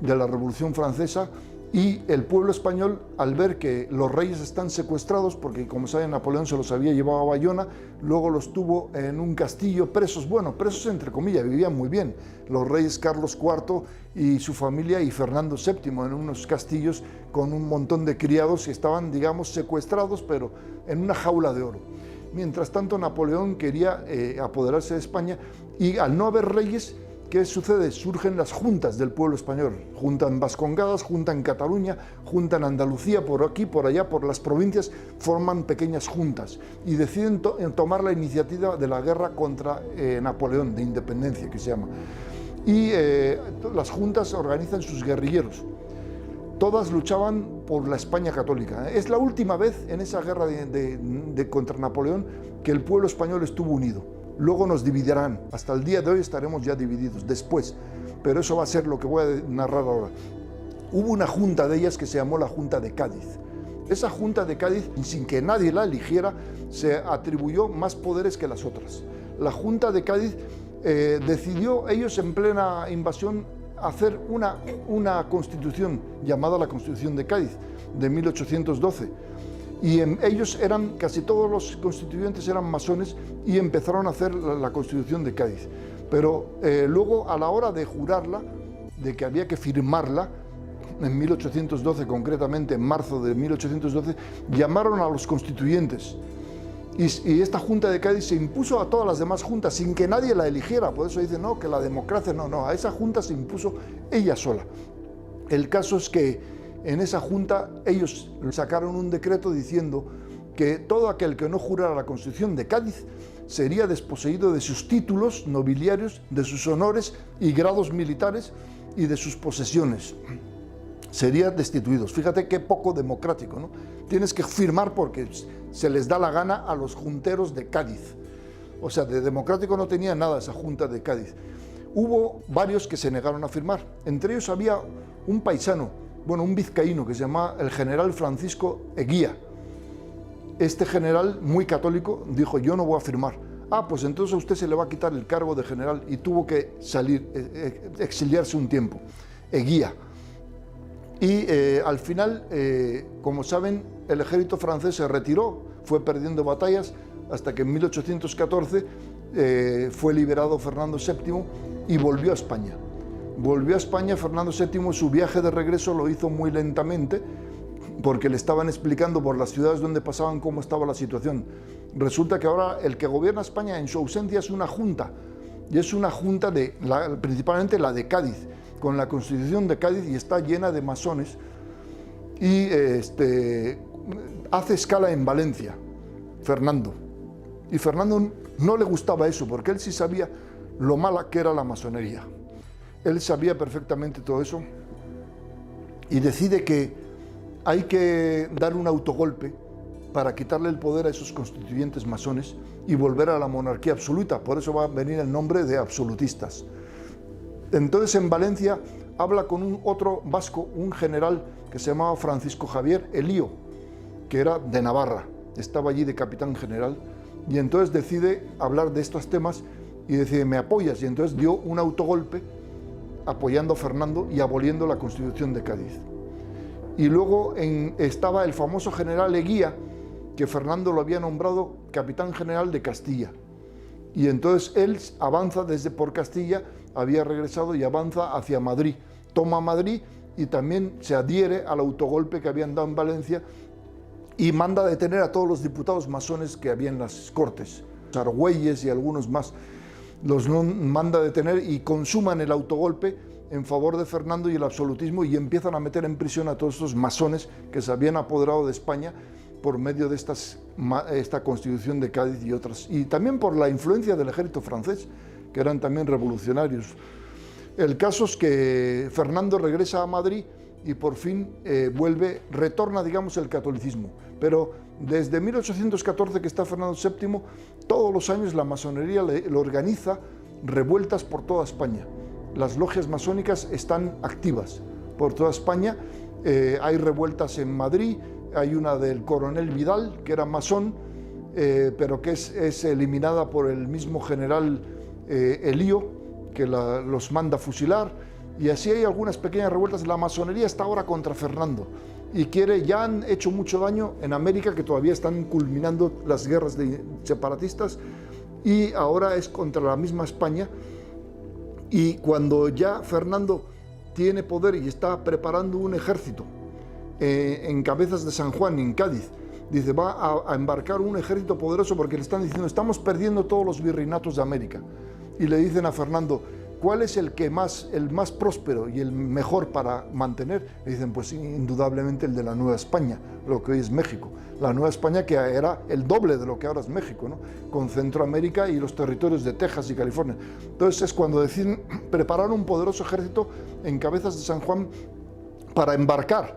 de la Revolución Francesa, y el pueblo español, al ver que los reyes están secuestrados, porque como saben Napoleón se los había llevado a Bayona, luego los tuvo en un castillo presos, bueno, presos entre comillas, vivían muy bien, los reyes Carlos IV y su familia y Fernando VII en unos castillos con un montón de criados que estaban, digamos, secuestrados, pero en una jaula de oro. Mientras tanto, Napoleón quería apoderarse de España, y al no haber reyes, ¿qué sucede? Surgen las juntas del pueblo español, junta en Vascongadas, junta en Cataluña, junta en Andalucía, por aquí, por allá, por las provincias, forman pequeñas juntas y deciden tomar la iniciativa de la guerra contra Napoleón, de independencia que se llama. Y las juntas organizan sus guerrilleros. Todas luchaban por la España católica. Es la última vez en esa guerra contra Napoleón que el pueblo español estuvo unido. Luego nos dividirán, hasta el día de hoy estaremos ya divididos, después, pero eso va a ser lo que voy a narrar ahora. Hubo una junta de ellas que se llamó la Junta de Cádiz. Esa Junta de Cádiz, sin que nadie la eligiera, se atribuyó más poderes que las otras. La Junta de Cádiz decidió, ellos en plena invasión, hacer una constitución llamada la Constitución de Cádiz, de 1812. Y ellos eran, casi todos los constituyentes eran masones, y empezaron a hacer la Constitución de Cádiz. Pero luego, a la hora de jurarla, de que había que firmarla, en 1812, concretamente en marzo de 1812, llamaron a los constituyentes. Y esta Junta de Cádiz se impuso a todas las demás juntas sin que nadie la eligiera. Por eso dicen, no, que la democracia, no, a esa junta se impuso ella sola. El caso es que en esa junta ellos sacaron un decreto diciendo que todo aquel que no jurara la Constitución de Cádiz sería desposeído de sus títulos nobiliarios, de sus honores y grados militares y de sus posesiones. Serían destituidos. Fíjate qué poco democrático, ¿no? Tienes que firmar porque se les da la gana a los junteros de Cádiz. O sea, de democrático no tenía nada esa Junta de Cádiz. Hubo varios que se negaron a firmar. Entre ellos había un paisano, bueno, un vizcaíno que se llamaba el general Francisco Eguía. Este general, muy católico, dijo: yo no voy a firmar. Ah, pues entonces a usted se le va a quitar el cargo de general, y tuvo que salir, exiliarse un tiempo. Eguía. Y al final, como saben, el ejército francés se retiró, fue perdiendo batallas, hasta que en 1814 fue liberado Fernando VII y volvió a España. Volvió a España Fernando VII, su viaje de regreso lo hizo muy lentamente, porque le estaban explicando por las ciudades donde pasaban cómo estaba la situación. Resulta que ahora el que gobierna España en su ausencia es una junta, y es una junta principalmente la de Cádiz, con la Constitución de Cádiz, y está llena de masones, y hace escala en Valencia, Fernando. Y Fernando no le gustaba eso, porque él sí sabía lo mala que era la masonería. Él sabía perfectamente todo eso, y decide que hay que dar un autogolpe para quitarle el poder a esos constituyentes masones y volver a la monarquía absoluta. Por eso va a venir el nombre de absolutistas. Entonces en Valencia habla con otro vasco, un general que se llamaba Francisco Javier Elío, que era de Navarra, estaba allí de capitán general, y entonces decide hablar de estos temas y decide, ¿me apoyas? Y entonces dio un autogolpe apoyando a Fernando y aboliendo la Constitución de Cádiz. Y luego estaba el famoso general Eguía, que Fernando lo había nombrado capitán general de Castilla. Y entonces él avanza por Castilla, había regresado y avanza hacia Madrid. Toma Madrid y también se adhiere al autogolpe que habían dado en Valencia y manda a detener a todos los diputados masones que había en las Cortes. Argüelles y algunos más los manda a detener y consuman el autogolpe en favor de Fernando y el absolutismo, y empiezan a meter en prisión a todos estos masones que se habían apoderado de España por medio de esta Constitución de Cádiz y otras, y también por la influencia del ejército francés, que eran también revolucionarios. El caso es que Fernando regresa a Madrid y por fin retorna, digamos, el catolicismo. Pero desde 1814 que está Fernando VII, todos los años la masonería le organiza revueltas por toda España. Las logias masónicas están activas por toda España. Hay revueltas en Madrid, hay una del coronel Vidal, que era masón, pero que es eliminada por el mismo general Elío, que los manda a fusilar, y así hay algunas pequeñas revueltas. La masonería está ahora contra Fernando y ya han hecho mucho daño en América, que todavía están culminando las guerras separatistas, y ahora es contra la misma España. Y cuando ya Fernando tiene poder y está preparando un ejército en Cabezas de San Juan, en Cádiz, dice, va a embarcar un ejército poderoso, porque le están diciendo, estamos perdiendo todos los virreinatos de América. Y le dicen a Fernando, ¿cuál es el más próspero y el mejor para mantener? Le dicen, pues indudablemente el de la Nueva España, lo que hoy es México. La Nueva España, que era el doble de lo que ahora es México, ¿no? Con Centroamérica y los territorios de Texas y California. Entonces es cuando deciden preparar un poderoso ejército en Cabezas de San Juan para embarcar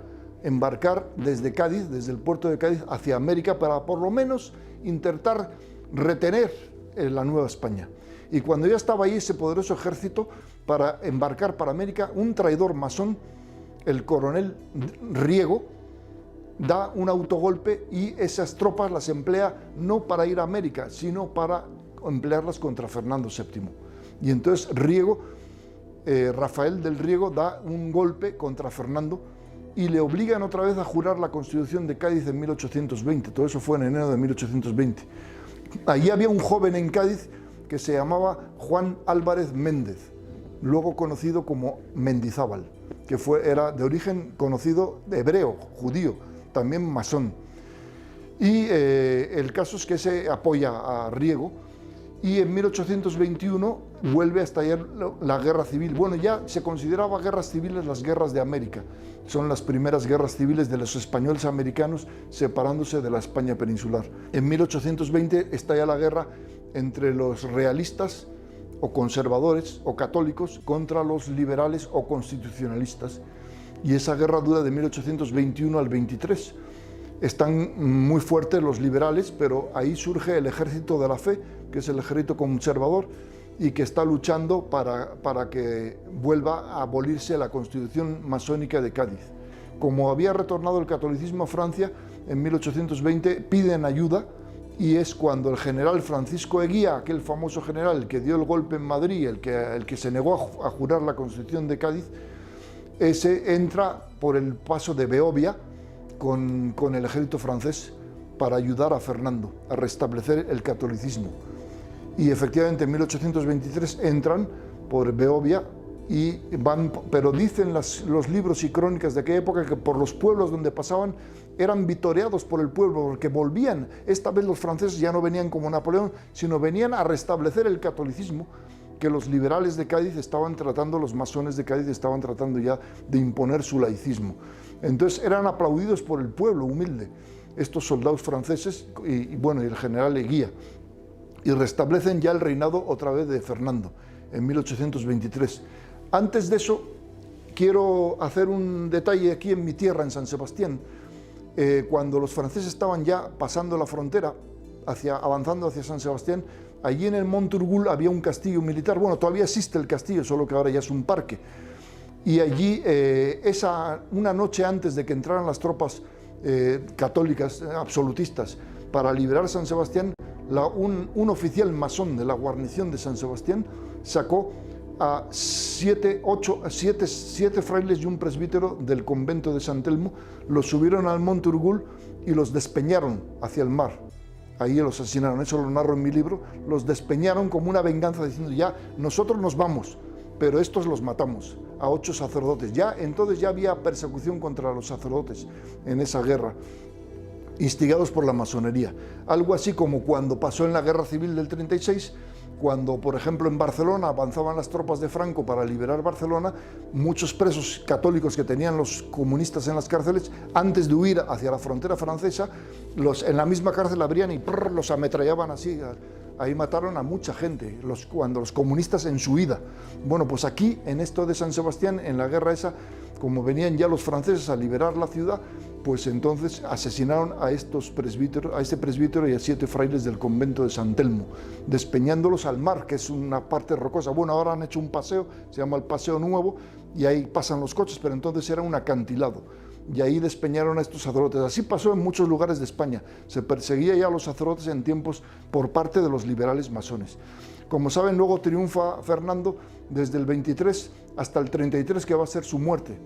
desde Cádiz, desde el puerto de Cádiz hacia América, para por lo menos intentar retener la Nueva España. Y cuando ya estaba ahí ese poderoso ejército para embarcar para América, un traidor masón, el coronel Riego, da un autogolpe y esas tropas las emplea no para ir a América, sino para emplearlas contra Fernando VII. Y entonces Rafael del Riego da un golpe contra Fernando y le obligan otra vez a jurar la Constitución de Cádiz en 1820. Todo eso fue en enero de 1820. Allí había un joven en Cádiz que se llamaba Juan Álvarez Méndez, luego conocido como Mendizábal, que era de origen conocido hebreo, judío, también masón. Y el caso es que se apoya a Riego, y en 1821 vuelve a estallar la guerra civil. Bueno, ya se consideraba guerras civiles las guerras de América. Son las primeras guerras civiles de los españoles americanos separándose de la España peninsular. En 1820 estalla la guerra entre los realistas o conservadores o católicos contra los liberales o constitucionalistas. Y esa guerra dura de 1821 al 23. Están muy fuertes los liberales, pero ahí surge el Ejército de la Fe, que es el ejército conservador y que está luchando para que vuelva a abolirse la Constitución masónica de Cádiz. Como había retornado el catolicismo a Francia, en 1820 piden ayuda, y es cuando el general Francisco Eguía, aquel famoso general que dio el golpe en Madrid, el que se negó a jurar la Constitución de Cádiz, ese entra por el paso de Beovia con el ejército francés para ayudar a Fernando a restablecer el catolicismo. Y efectivamente en 1823 entran por Beovia y van, pero dicen los libros y crónicas de aquella época que por los pueblos donde pasaban eran vitoreados por el pueblo, porque volvían. Esta vez los franceses ya no venían como Napoleón, sino venían a restablecer el catolicismo que los liberales de Cádiz estaban tratando, los masones de Cádiz estaban tratando ya de imponer su laicismo. Entonces eran aplaudidos por el pueblo humilde, estos soldados franceses y el general Eguía, y restablecen ya el reinado otra vez de Fernando en 1823. Antes de eso, quiero hacer un detalle aquí en mi tierra, en San Sebastián. cuando los franceses estaban ya pasando la frontera, avanzando hacia San Sebastián, allí en el Monte Urgul había un castillo militar. Bueno, todavía existe el castillo, solo que ahora ya es un parque. Y allí, una noche antes de que entraran las tropas católicas, absolutistas, para liberar San Sebastián, un oficial masón de la guarnición de San Sebastián sacó a siete frailes y un presbítero del convento de San Telmo, los subieron al Monte Urgul y los despeñaron hacia el mar. Ahí los asesinaron, eso lo narro en mi libro. Los despeñaron como una venganza, diciendo: ya, nosotros nos vamos, pero estos los matamos, a 8 sacerdotes. Entonces ya había persecución contra los sacerdotes en esa guerra, instigados por la masonería. Algo así como cuando pasó en la Guerra Civil del 36, cuando, por ejemplo, en Barcelona avanzaban las tropas de Franco para liberar Barcelona, muchos presos católicos que tenían los comunistas en las cárceles, antes de huir hacia la frontera francesa, en la misma cárcel abrían y los ametrallaban así. Ahí mataron a mucha gente, cuando los comunistas en su huida. Bueno, pues aquí, en esto de San Sebastián, en la guerra esa, como venían ya los franceses a liberar la ciudad, pues entonces asesinaron a este presbítero y a 7 frailes del convento de San Telmo, despeñándolos al mar, que es una parte rocosa. Bueno, ahora han hecho un paseo, se llama el Paseo Nuevo, y ahí pasan los coches, pero entonces era un acantilado, y ahí despeñaron a estos sacerdotes. Así pasó en muchos lugares de España. Se perseguía ya a los sacerdotes en tiempos por parte de los liberales masones. Como saben, luego triunfa Fernando desde el 23 hasta el 33, que va a ser su muerte,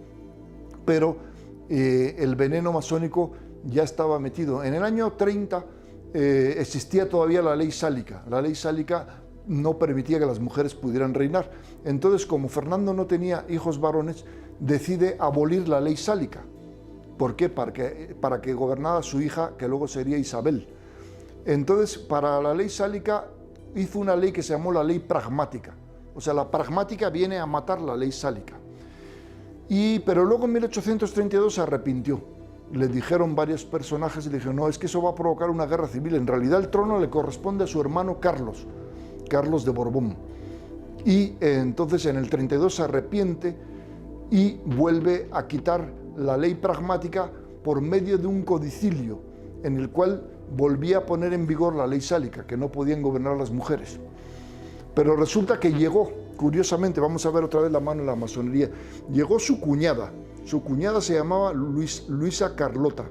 pero el veneno masónico ya estaba metido. En el año 30 existía todavía la ley sálica. La ley sálica no permitía que las mujeres pudieran reinar. Entonces, como Fernando no tenía hijos varones, decide abolir la ley sálica. ¿Por qué? Para que gobernara su hija, que luego sería Isabel. Entonces, para la ley sálica hizo una ley que se llamó la ley pragmática. O sea, la pragmática viene a matar la ley sálica. Pero luego en 1832 se arrepintió. Le dijeron varios personajes y le dijeron: no, es que eso va a provocar una guerra civil. En realidad el trono le corresponde a su hermano Carlos de Borbón. Y entonces en el 32 se arrepiente y vuelve a quitar la ley pragmática por medio de un codicilio en el cual volvía a poner en vigor la ley sálica, que no podían gobernar las mujeres. Pero resulta que llegó, curiosamente, vamos a ver otra vez la mano en la masonería, llegó su cuñada se llamaba Luisa Carlota,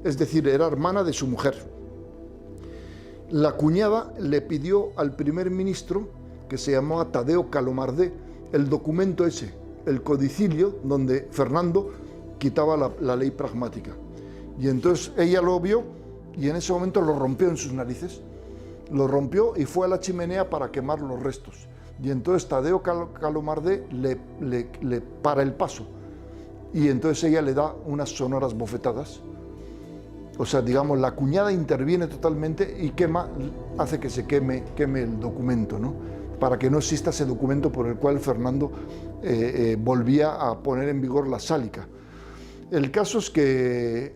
es decir, era hermana de su mujer. La cuñada le pidió al primer ministro, que se llamaba Tadeo Calomardé, el documento ese, el codicilio, donde Fernando quitaba la ley pragmática. Y entonces ella lo vio y en ese momento lo rompió en sus narices. Lo rompió y fue a la chimenea para quemar los restos. Y entonces Tadeo Calomardé le para el paso. Y entonces ella le da unas sonoras bofetadas. O sea, digamos, la cuñada interviene totalmente y hace que se queme el documento, ¿no? Para que no exista ese documento por el cual Fernando volvía a poner en vigor la sálica. El caso es que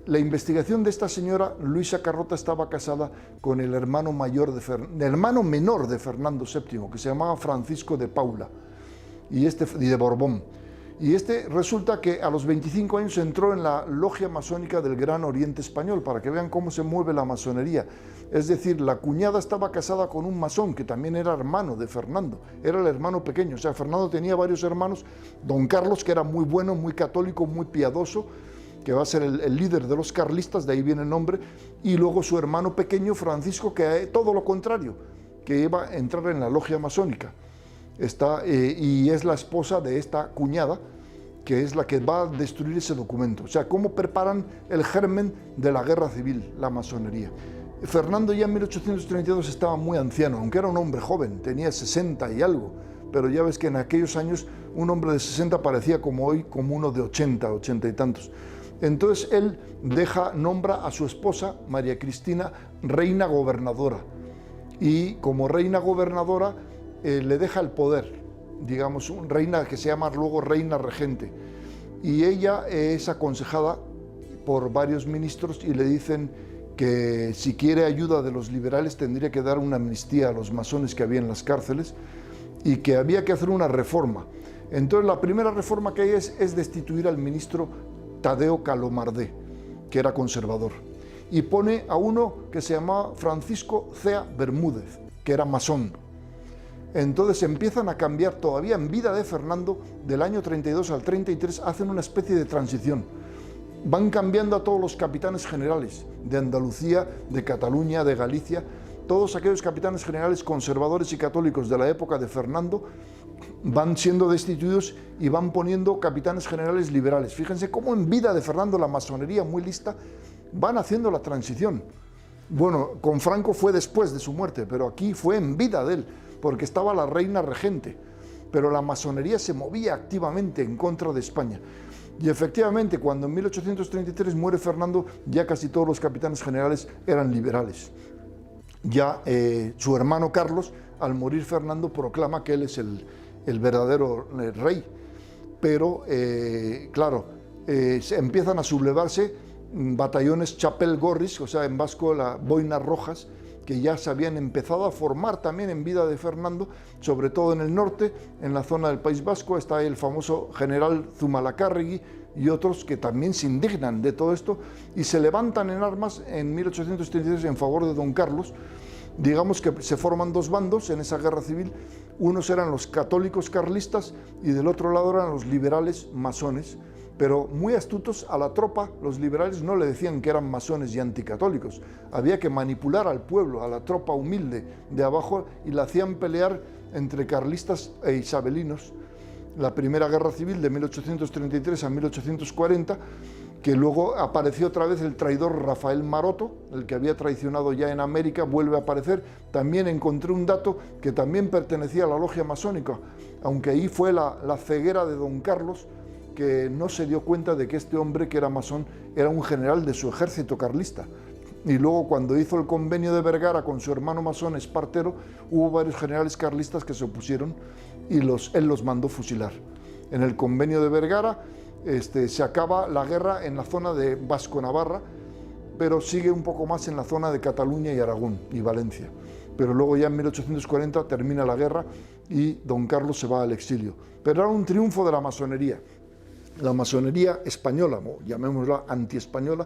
la investigación de esta señora, Luisa Carlota, estaba casada con el hermano menor de Fernando VII, que se llamaba Francisco de Paula y de Borbón. Y resulta que a los 25 años entró en la logia masónica del Gran Oriente Español, para que vean cómo se mueve la masonería. Es decir, la cuñada estaba casada con un masón que también era hermano de Fernando, era el hermano pequeño. O sea, Fernando tenía varios hermanos. Don Carlos, que era muy bueno, muy católico, muy piadoso, que va a ser el líder de los carlistas, de ahí viene el nombre, y luego su hermano pequeño, Francisco, que todo lo contrario, que iba a entrar en la logia masónica. Y es la esposa de esta cuñada, que es la que va a destruir ese documento. O sea, cómo preparan el germen de la guerra civil, la masonería. Fernando ya en 1832 estaba muy anciano, aunque era un hombre joven, tenía 60 y algo, pero ya ves que en aquellos años un hombre de 60 parecía como hoy, como uno de 80 y tantos. Entonces él nombra a su esposa, María Cristina, reina gobernadora, y como reina gobernadora le deja el poder, digamos, reina que se llama luego reina regente, y ella es aconsejada por varios ministros y le dicen que si quiere ayuda de los liberales tendría que dar una amnistía a los masones que había en las cárceles y que había que hacer una reforma. Entonces la primera reforma que hay es destituir al ministro Tadeo Calomardé, que era conservador, y pone a uno que se llamaba Francisco Cea Bermúdez, que era masón. Entonces empiezan a cambiar todavía en vida de Fernando, del año 32 al 33, hacen una especie de transición. Van cambiando a todos los capitanes generales de Andalucía, de Cataluña, de Galicia, todos aquellos capitanes generales conservadores y católicos de la época de Fernando van siendo destituidos y van poniendo capitanes generales liberales. Fíjense cómo en vida de Fernando la masonería, muy lista, van haciendo la transición. Bueno, con Franco fue después de su muerte, pero aquí fue en vida de él, porque estaba la reina regente, pero la masonería se movía activamente en contra de España. Y efectivamente, cuando en 1833 muere Fernando, ya casi todos los capitanes generales eran liberales. Ya su hermano Carlos, al morir Fernando, proclama que él es el verdadero rey. Pero, claro, empiezan a sublevarse batallones chapel-gorris, o sea, en vasco, las boinas rojas, que ya se habían empezado a formar también en vida de Fernando, sobre todo en el norte, en la zona del País Vasco. Está el famoso general Zumalacárregui y otros que también se indignan de todo esto y se levantan en armas en 1833 en favor de don Carlos. Digamos que se forman dos bandos en esa guerra civil. Unos eran los católicos carlistas y del otro lado eran los liberales masones. Pero muy astutos, a la tropa los liberales no le decían que eran masones y anticatólicos. Había que manipular al pueblo, a la tropa humilde de abajo, y la hacían pelear entre carlistas e isabelinos. La primera guerra civil de 1833 a 1840, que luego apareció otra vez el traidor Rafael Maroto, el que había traicionado ya en América, vuelve a aparecer. También encontré un dato que también pertenecía a la logia masónica, aunque ahí fue la ceguera de don Carlos, que no se dio cuenta de que este hombre, que era masón, era un general de su ejército carlista. Y luego, cuando hizo el convenio de Vergara con su hermano masón Espartero, hubo varios generales carlistas que se opusieron y él los mandó fusilar. En el convenio de Vergara se acaba la guerra en la zona de Vasco-Navarra, pero sigue un poco más en la zona de Cataluña y Aragón y Valencia. Pero luego ya en 1840 termina la guerra y don Carlos se va al exilio. Pero era un triunfo de la masonería. La masonería española, o llamémosla antiespañola,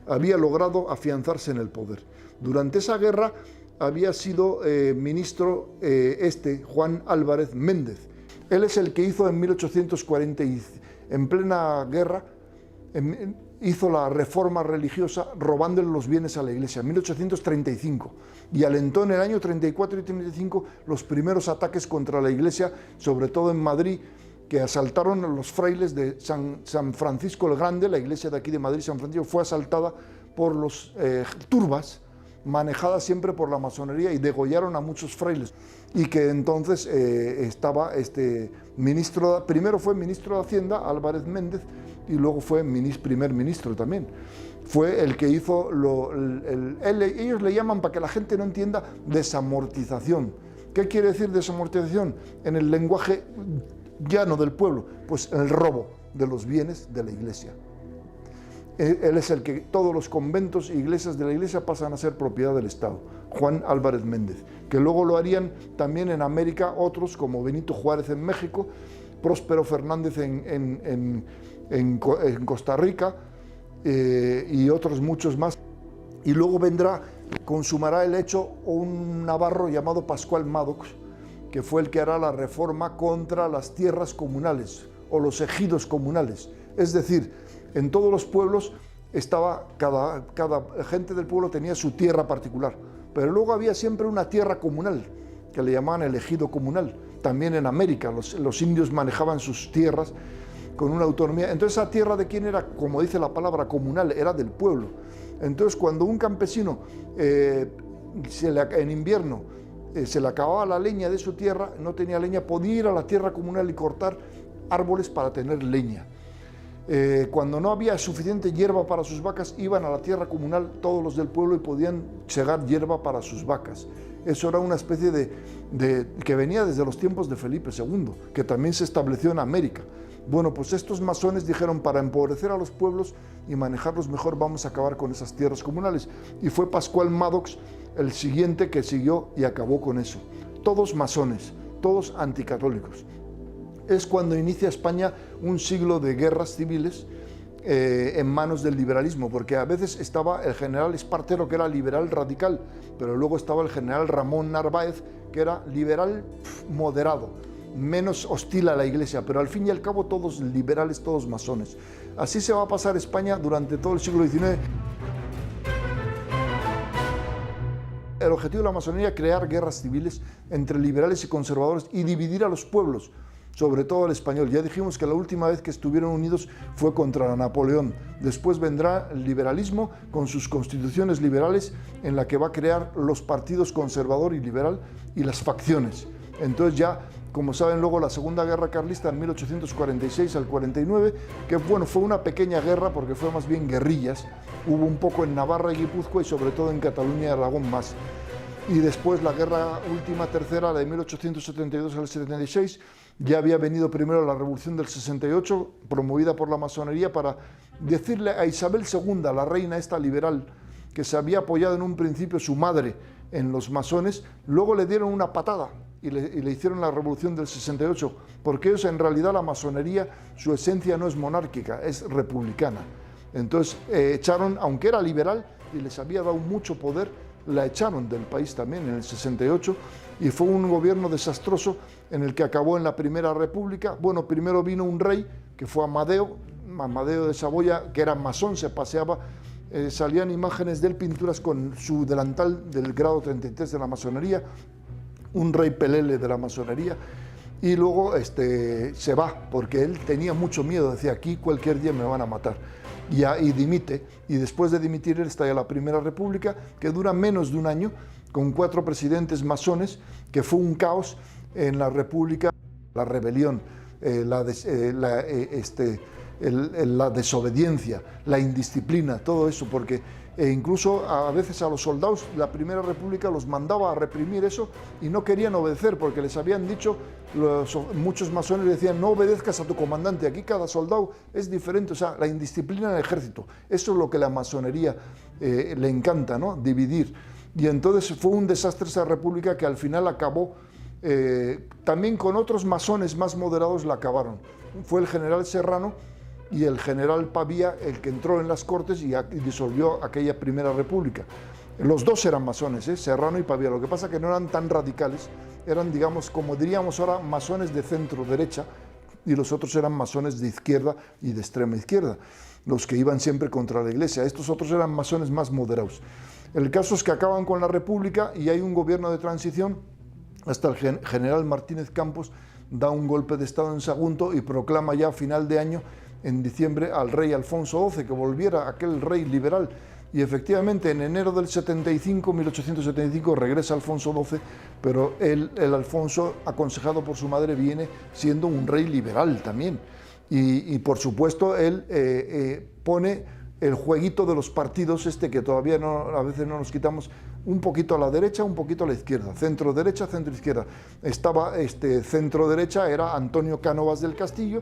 había logrado afianzarse en el poder. Durante esa guerra había sido ministro Juan Álvarez Méndez. Él es el que hizo en 1840, en plena guerra, hizo la reforma religiosa robándole los bienes a la iglesia, en 1835, y alentó en el año 34 y 35 los primeros ataques contra la iglesia, sobre todo en Madrid, que asaltaron a los frailes de San Francisco el Grande. La iglesia de aquí de Madrid, San Francisco, fue asaltada por los turbas, manejadas siempre por la masonería, y degollaron a muchos frailes. Y que entonces estaba primero fue ministro de Hacienda, Álvarez Méndez, y luego fue primer ministro también. Fue el que hizo, ellos le llaman, para que la gente no entienda, desamortización. ¿Qué quiere decir desamortización? En el lenguaje llano del pueblo, pues el robo de los bienes de la iglesia. Él es el que todos los conventos e iglesias de la iglesia pasan a ser propiedad del Estado, Juan Álvarez Méndez, que luego lo harían también en América otros como Benito Juárez en México, Próspero Fernández en Costa Rica y otros muchos más. Y luego consumará el hecho un navarro llamado Pascual Madox, que fue el que hará la reforma contra las tierras comunales o los ejidos comunales. Es decir, en todos los pueblos cada gente del pueblo tenía su tierra particular, pero luego había siempre una tierra comunal, que le llamaban el ejido comunal. También en América los indios manejaban sus tierras con una autonomía. Entonces, esa tierra, ¿de quién era? Como dice la palabra comunal, era del pueblo. Entonces, cuando un campesino en invierno se le acababa la leña de su tierra, no tenía leña, podía ir a la tierra comunal y cortar árboles para tener leña. Cuando no había suficiente hierba para sus vacas, iban a la tierra comunal todos los del pueblo y podían segar hierba para sus vacas. Eso era una especie que venía desde los tiempos de Felipe II, que también se estableció en América. Bueno, pues estos masones dijeron, para empobrecer a los pueblos y manejarlos mejor, vamos a acabar con esas tierras comunales. Y fue Pascual Madox el siguiente que siguió y acabó con eso. Todos masones, todos anticatólicos. Es cuando inicia España un siglo de guerras civiles en manos del liberalismo, porque a veces estaba el general Espartero, que era liberal radical, pero luego estaba el general Ramón Narváez, que era liberal moderado, menos hostil a la Iglesia, pero al fin y al cabo todos liberales, todos masones. Así se va a pasar España durante todo el siglo XIX. El objetivo de la masonería es crear guerras civiles entre liberales y conservadores y dividir a los pueblos, sobre todo el español. Ya dijimos que la última vez que estuvieron unidos fue contra Napoleón. Después vendrá el liberalismo con sus constituciones liberales, en la que va a crear los partidos conservador y liberal y las facciones. Entonces ya, como saben, luego la Segunda Guerra Carlista en 1846 al 49, que bueno, fue una pequeña guerra porque fue más bien guerrillas. Hubo un poco en Navarra y Guipúzcoa y sobre todo en Cataluña y Aragón más. Y después la guerra última tercera, la de 1872 al 76, ya había venido primero la Revolución del 68, promovida por la masonería, para decirle a Isabel II, la reina esta liberal, que se había apoyado en un principio su madre en los masones, luego le dieron una patada y le hicieron la Revolución del 68, porque ellos, en realidad, la masonería, su esencia no es monárquica, es republicana. Entonces echaron, aunque era liberal y les había dado mucho poder, la echaron del país también en el 68, y fue un gobierno desastroso en el que acabó en la Primera República. Bueno, primero vino un rey, que fue Amadeo de Saboya, que era masón, se paseaba, salían imágenes de él, pinturas con su delantal del grado 33 de la masonería, un rey pelele de la masonería, y luego se va, porque él tenía mucho miedo, decía, aquí cualquier día me van a matar. Y dimite, y después de dimitir él estalla la Primera República, que dura menos de un año, con 4 presidentes masones, que fue un caos en la República, la rebelión, la desobediencia, la indisciplina, todo eso, porque incluso a veces a los soldados la Primera República los mandaba a reprimir eso y no querían obedecer, porque les habían dicho, muchos masones decían, no obedezcas a tu comandante, aquí cada soldado es diferente, o sea, la indisciplina en el ejército, eso es lo que la masonería le encanta, ¿no? Dividir. Y entonces fue un desastre esa república, que al final acabó, también con otros masones más moderados la acabaron. Fue el general Serrano y el general Pavía el que entró en las Cortes y disolvió aquella Primera República. Los dos eran masones, Serrano y Pavía. Lo que pasa es que no eran tan radicales, eran, digamos, como diríamos ahora, masones de centro-derecha, y los otros eran masones de izquierda y de extrema izquierda, los que iban siempre contra la Iglesia. Estos otros eran masones más moderados. El caso es que acaban con la República y hay un gobierno de transición hasta el general Martínez Campos da un golpe de Estado en Sagunto y proclama ya a final de año, en diciembre, al rey Alfonso XII, que volviera aquel rey liberal. Y efectivamente, en enero del 75, 1875, regresa Alfonso XII, pero el Alfonso, aconsejado por su madre, viene siendo un rey liberal también. Y por supuesto, él pone el jueguito de los partidos, que todavía a veces no nos quitamos, un poquito a la derecha, un poquito a la izquierda, centro-derecha, centro-izquierda. Estaba centro-derecha, era Antonio Cánovas del Castillo,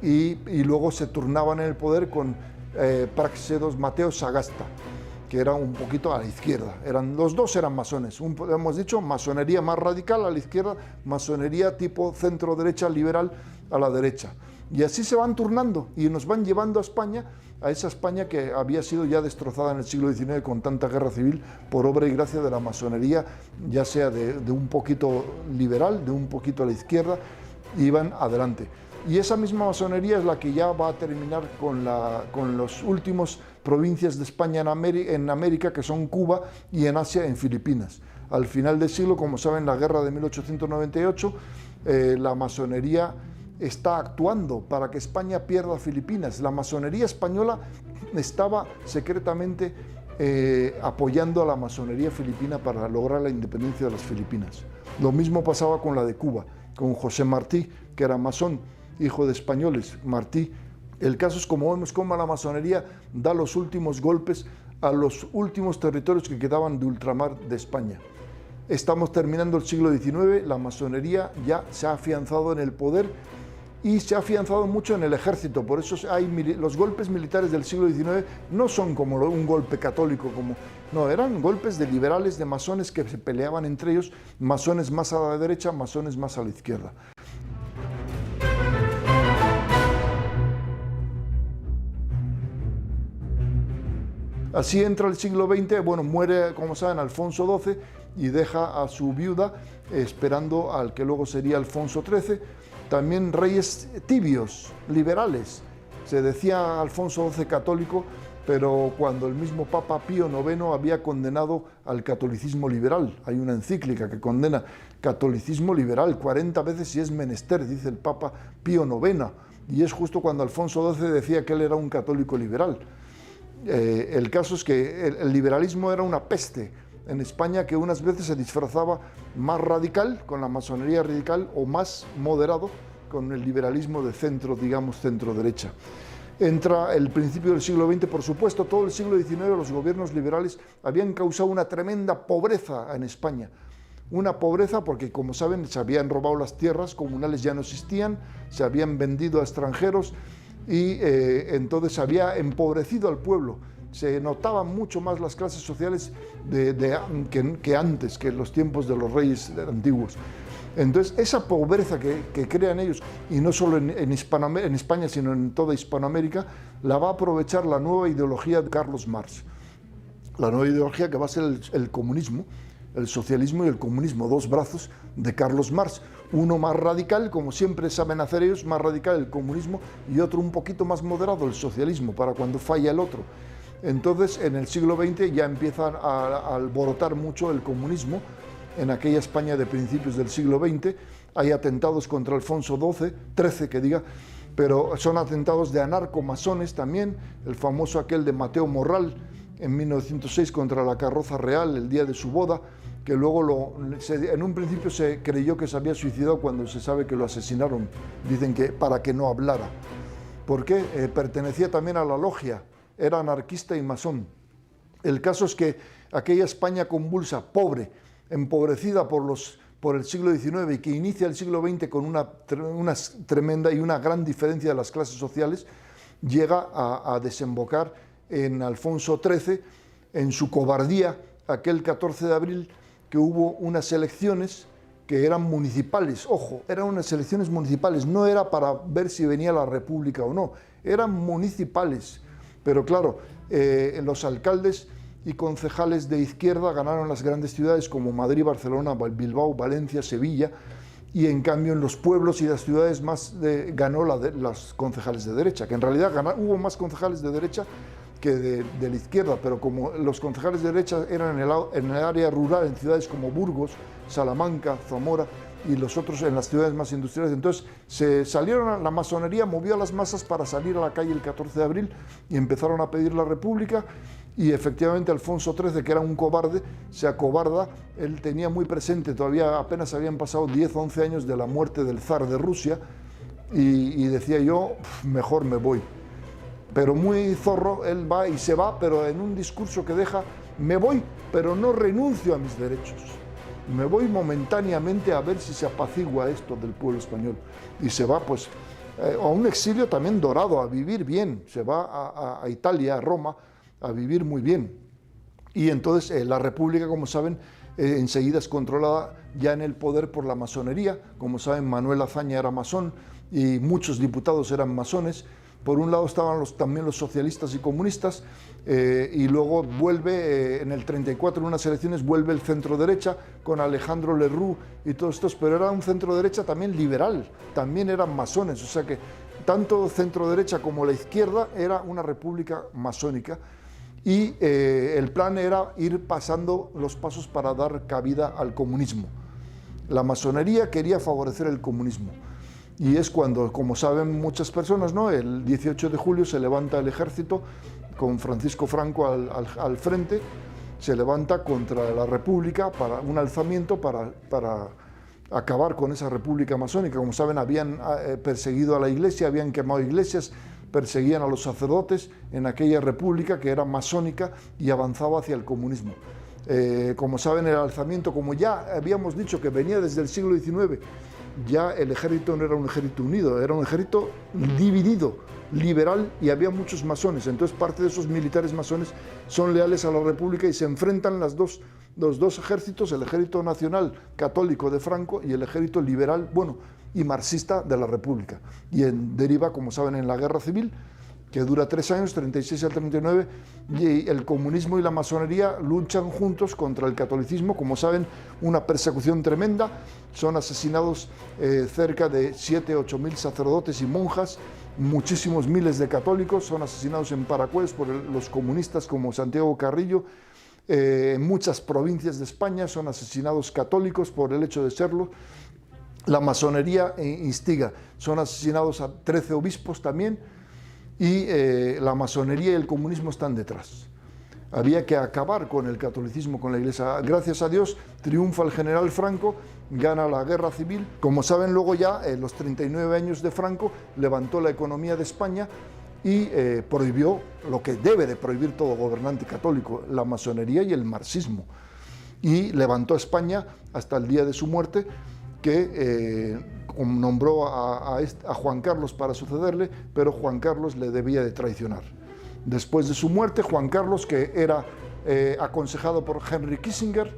y luego se turnaban en el poder con Práxedos Mateo Sagasta, que era un poquito a la izquierda. Los dos eran masones, hemos dicho, masonería más radical a la izquierda, masonería tipo centro-derecha liberal a la derecha. Y así se van turnando y nos van llevando a España, a esa España que había sido ya destrozada en el siglo XIX con tanta guerra civil por obra y gracia de la masonería, ya sea de un poquito liberal, de un poquito a la izquierda, y iban adelante. Y esa misma masonería es la que ya va a terminar con las últimas provincias de España en América, que son Cuba, y en Asia, en Filipinas. Al final del siglo, como saben, la guerra de 1898, la masonería está actuando para que España pierda Filipinas. La masonería española estaba secretamente apoyando a la masonería filipina para lograr la independencia de las Filipinas. Lo mismo pasaba con la de Cuba, con José Martí, que era masón, hijo de españoles, Martí. El caso es, como vemos, cómo la masonería da los últimos golpes a los últimos territorios que quedaban de ultramar de España. Estamos terminando el siglo XIX, la masonería ya se ha afianzado en el poder y se ha afianzado mucho en el ejército. Por eso los golpes militares del siglo XIX no son como un golpe católico, no, eran golpes de liberales, de masones que se peleaban entre ellos, masones más a la derecha, masones más a la izquierda. Así entra el siglo XX, bueno, muere, como saben, Alfonso XII y deja a su viuda esperando al que luego sería Alfonso XIII. También reyes tibios, liberales. Se decía Alfonso XII católico, pero cuando el mismo Papa Pío IX había condenado al catolicismo liberal. Hay una encíclica que condena catolicismo liberal 40 veces si es menester, dice el Papa Pío IX, y es justo cuando Alfonso XII decía que él era un católico liberal. El caso es que el liberalismo era una peste en España que unas veces se disfrazaba más radical, con la masonería radical, o más moderado, con el liberalismo de centro, digamos, centro-derecha. Entra el principio del siglo XX, por supuesto, todo el siglo XIX los gobiernos liberales habían causado una tremenda pobreza en España. Una pobreza porque, como saben, se habían robado las tierras comunales, ya no existían, se habían vendido a extranjeros y entonces se había empobrecido al pueblo. Se notaban mucho más las clases sociales que antes, que en los tiempos de los reyes antiguos. Entonces, esa pobreza que crean ellos, y no solo en España, sino en toda Hispanoamérica, la va a aprovechar la nueva ideología de Carlos Marx. La nueva ideología que va a ser el comunismo, el socialismo y el comunismo, dos brazos de Carlos Marx. Uno más radical, como siempre saben hacer ellos, más radical el comunismo, y otro un poquito más moderado, el socialismo, para cuando falla el otro. Entonces, en el siglo XX ya empieza a alborotar mucho el comunismo. En aquella España de principios del siglo XX hay atentados contra Alfonso XIII, que diga, pero son atentados de anarcomasones también, el famoso aquel de Mateo Morral en 1906 contra la carroza real el día de su boda, que luego en un principio se creyó que se había suicidado cuando se sabe que lo asesinaron, dicen que para que no hablara. ¿Por qué? Pertenecía también a la logia, era anarquista y masón. El caso es que aquella España convulsa, pobre, empobrecida por el siglo XIX y que inicia el siglo XX con una tremenda y una gran diferencia de las clases sociales, llega a desembocar en Alfonso XIII, en su cobardía, aquel 14 de abril que hubo unas elecciones que eran municipales, ojo, eran unas elecciones municipales, no era para ver si venía la República o no, eran municipales, pero claro, los alcaldes y concejales de izquierda ganaron las grandes ciudades como Madrid, Barcelona, Bilbao, Valencia, Sevilla, y en cambio en los pueblos y las ciudades ganó las concejales de derecha, que en realidad hubo más concejales de derecha que de la izquierda, pero como los concejales de derecha eran en el área rural, en ciudades como Burgos, Salamanca, Zamora y los otros en las ciudades más industriales, entonces la masonería movió a las masas para salir a la calle el 14 de abril y empezaron a pedir la República. Y efectivamente Alfonso XIII, que era un cobarde, se acobarda. Él tenía muy presente, todavía apenas habían pasado 10 o 11 años de la muerte del zar de Rusia, y decía yo, mejor me voy. Pero muy zorro, él va y se va, pero en un discurso que deja, me voy, pero no renuncio a mis derechos. Me voy momentáneamente a ver si se apacigua esto del pueblo español. Y se va pues a un exilio también dorado, a vivir bien. Se va a Italia, a Roma, a vivir muy bien. Y entonces la República, como saben, enseguida es controlada ya en el poder por la masonería. Como saben, Manuel Azaña era masón y muchos diputados eran masones. Por un lado estaban también los socialistas y comunistas, y luego vuelve en el 34 en unas elecciones vuelve el centro derecha con Alejandro Lerroux y todos estos, pero era un centro derecha también liberal, también eran masones, o sea que tanto centro derecha como la izquierda era una república masónica. Y el plan era ir pasando los pasos para dar cabida al comunismo. La masonería quería favorecer el comunismo. Y es cuando, como saben muchas personas, ¿no?, el 18 de julio se levanta el ejército con Francisco Franco al frente, se levanta contra la República para un alzamiento para acabar con esa república masónica. Como saben, habían perseguido a la iglesia, habían quemado iglesias, perseguían a los sacerdotes en aquella república que era masónica y avanzaba hacia el comunismo. Como saben, el alzamiento, como ya habíamos dicho que venía desde el siglo XIX, ya el ejército no era un ejército unido, era un ejército dividido, liberal, y había muchos masones. Entonces parte de esos militares masones son leales a la República y se enfrentan los dos ejércitos, el ejército nacional católico de Franco y el ejército liberal, y marxista de la República. Y deriva, como saben, en la guerra civil, que dura 3 años, 36 al 39, y el comunismo y la masonería luchan juntos contra el catolicismo. Como saben, una persecución tremenda, son asesinados cerca de 7-8 mil sacerdotes y monjas, muchísimos miles de católicos son asesinados en Paracuellos por los comunistas como Santiago Carrillo. En muchas provincias de España son asesinados católicos por el hecho de serlo. La masonería instiga, son asesinados a 13 obispos también, y la masonería y el comunismo están detrás. Había que acabar con el catolicismo, con la Iglesia. Gracias a Dios triunfa el general Franco, gana la guerra civil. Como saben, luego ya en los 39 años de Franco levantó la economía de España y prohibió lo que debe de prohibir todo gobernante católico, la masonería y el marxismo. Y levantó a España hasta el día de su muerte, que nombró a Juan Carlos para sucederle, pero Juan Carlos le debía de traicionar. Después de su muerte, Juan Carlos, que era aconsejado por Henry Kissinger,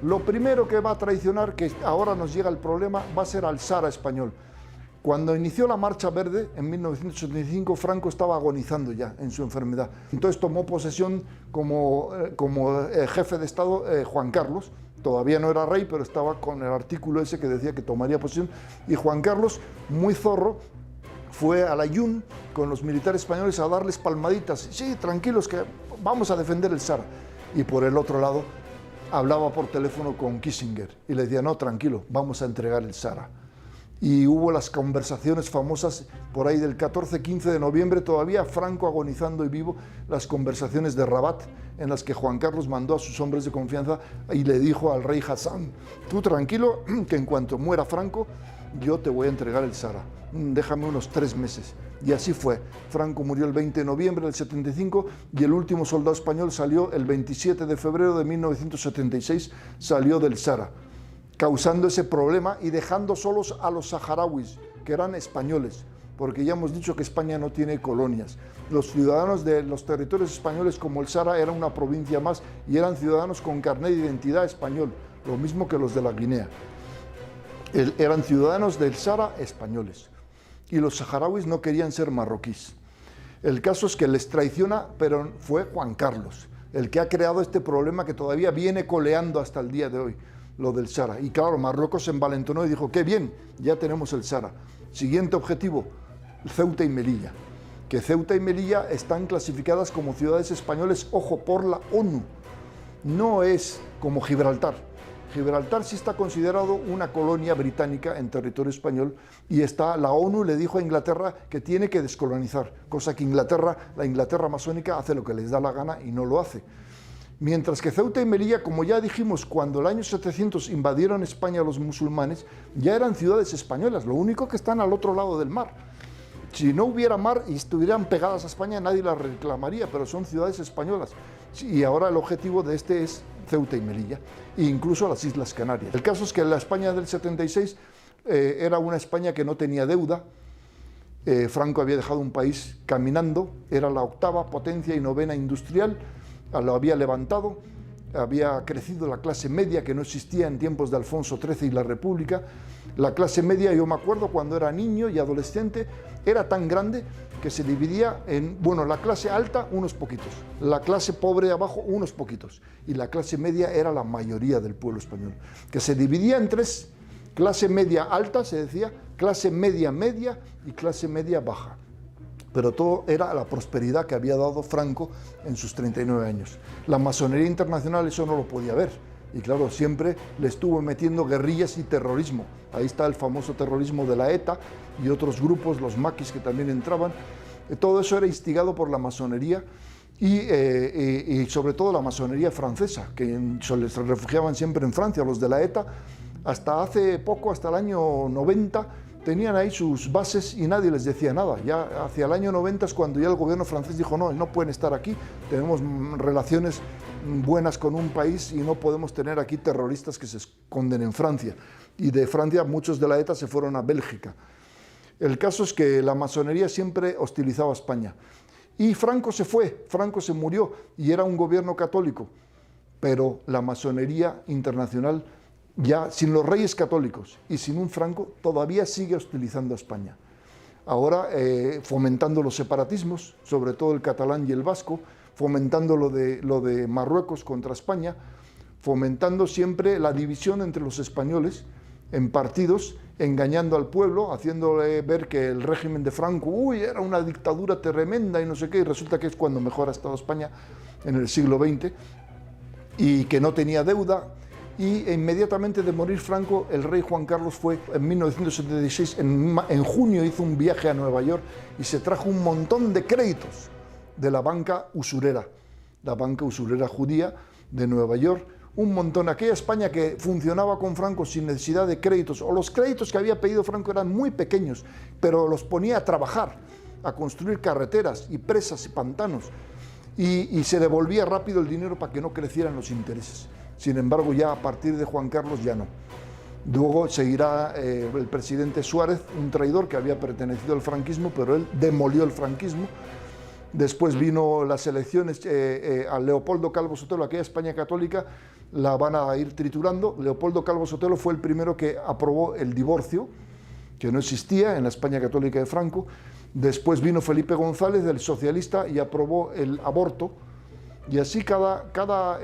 lo primero que va a traicionar, que ahora nos llega el problema, va a ser al zar español. Cuando inició la Marcha Verde, en 1985, Franco estaba agonizando ya en su enfermedad. Entonces tomó posesión como jefe de Estado Juan Carlos. Todavía no era rey, pero estaba con el artículo ese que decía que tomaría posesión. Y Juan Carlos, muy zorro, fue a Layún con los militares españoles a darles palmaditas. Sí, tranquilos, que vamos a defender el zar. Y por el otro lado, hablaba por teléfono con Kissinger y le decía, no, tranquilo, vamos a entregar el zar. Y hubo las conversaciones famosas por ahí del 14-15 de noviembre, todavía Franco agonizando y vivo, las conversaciones de Rabat, en las que Juan Carlos mandó a sus hombres de confianza y le dijo al rey Hassan, tú tranquilo, que en cuanto muera Franco, yo te voy a entregar el zar, déjame unos 3 meses. Y así fue. Franco murió el 20 de noviembre del 75 y el último soldado español salió el 27 de febrero de 1976, salió del zar, causando ese problema y dejando solos a los saharauis, que eran españoles, porque ya hemos dicho que España no tiene colonias. Los ciudadanos de los territorios españoles, como el Sahara, eran una provincia más y eran ciudadanos con carnet de identidad español, lo mismo que los de la Guinea. Eran ciudadanos del Sahara españoles y los saharauis no querían ser marroquíes. El caso es que les traiciona, pero fue Juan Carlos el que ha creado este problema que todavía viene coleando hasta el día de hoy, lo del Sahara. Y claro, Marruecos se envalentonó y dijo, qué bien, ya tenemos el Sahara. Siguiente objetivo, Ceuta y Melilla. Que Ceuta y Melilla están clasificadas como ciudades españoles, ojo, por la ONU. No es como Gibraltar. Gibraltar sí está considerado una colonia británica en territorio español y la ONU le dijo a Inglaterra que tiene que descolonizar, cosa que la Inglaterra masónica hace lo que les da la gana y no lo hace. Mientras que Ceuta y Melilla, como ya dijimos, cuando el año 700 invadieron España los musulmanes, ya eran ciudades españolas, lo único que están al otro lado del mar. Si no hubiera mar y estuvieran pegadas a España, nadie las reclamaría, pero son ciudades españolas. Y ahora el objetivo de este es Ceuta y Melilla, e incluso las Islas Canarias. El caso es que la España del 76 era una España que no tenía deuda. Franco había dejado un país caminando, era la 8ª potencia y 9ª industrial, lo había levantado, había crecido la clase media que no existía en tiempos de Alfonso XIII y la República. La clase media, yo me acuerdo cuando era niño y adolescente, era tan grande que se dividía en, bueno, la clase alta unos poquitos, la clase pobre de abajo unos poquitos, y la clase media era la mayoría del pueblo español, que se dividía en 3, clase media alta, se decía, clase media media y clase media baja. Pero todo era la prosperidad que había dado Franco en sus 39 años. La masonería internacional eso no lo podía ver. Y claro, siempre le estuvo metiendo guerrillas y terrorismo. Ahí está el famoso terrorismo de la ETA y otros grupos, los maquis que también entraban. Todo eso era instigado por la masonería y sobre todo la masonería francesa, que se refugiaban siempre en Francia, los de la ETA. Hasta hace poco, hasta el año 90, tenían ahí sus bases y nadie les decía nada. Ya hacia el año 90 es cuando ya el gobierno francés dijo no pueden estar aquí, tenemos relaciones buenas con un país y no podemos tener aquí terroristas que se esconden en Francia. Y de Francia muchos de la ETA se fueron a Bélgica. El caso es que la masonería siempre hostilizaba a España. Y Franco se fue, Franco se murió y era un gobierno católico, pero la masonería internacional, ya sin los reyes católicos y sin un Franco, todavía sigue hostilizando a España. ahora fomentando los separatismos, sobre todo el catalán y el vasco, fomentando lo de Marruecos contra España, fomentando siempre la división entre los españoles en partidos, engañando al pueblo, haciéndole ver que el régimen de Franco, era una dictadura tremenda y no sé qué, y resulta que es cuando mejor ha estado España en el siglo XX, y que no tenía deuda. Y inmediatamente de morir Franco, el rey Juan Carlos fue en 1976, en junio hizo un viaje a Nueva York y se trajo un montón de créditos de la banca usurera judía de Nueva York, un montón. Aquella España que funcionaba con Franco sin necesidad de créditos, o los créditos que había pedido Franco eran muy pequeños, pero los ponía a trabajar, a construir carreteras y presas y pantanos, y se devolvía rápido el dinero para que no crecieran los intereses. Sin embargo, ya a partir de Juan Carlos ya no. Luego seguirá el presidente Suárez, un traidor que había pertenecido al franquismo, pero él demolió el franquismo. Después vino las elecciones a Leopoldo Calvo Sotelo, aquella España católica la van a ir triturando. Leopoldo Calvo Sotelo fue el primero que aprobó el divorcio, que no existía en la España católica de Franco. Después vino Felipe González, el socialista, y aprobó el aborto. Y así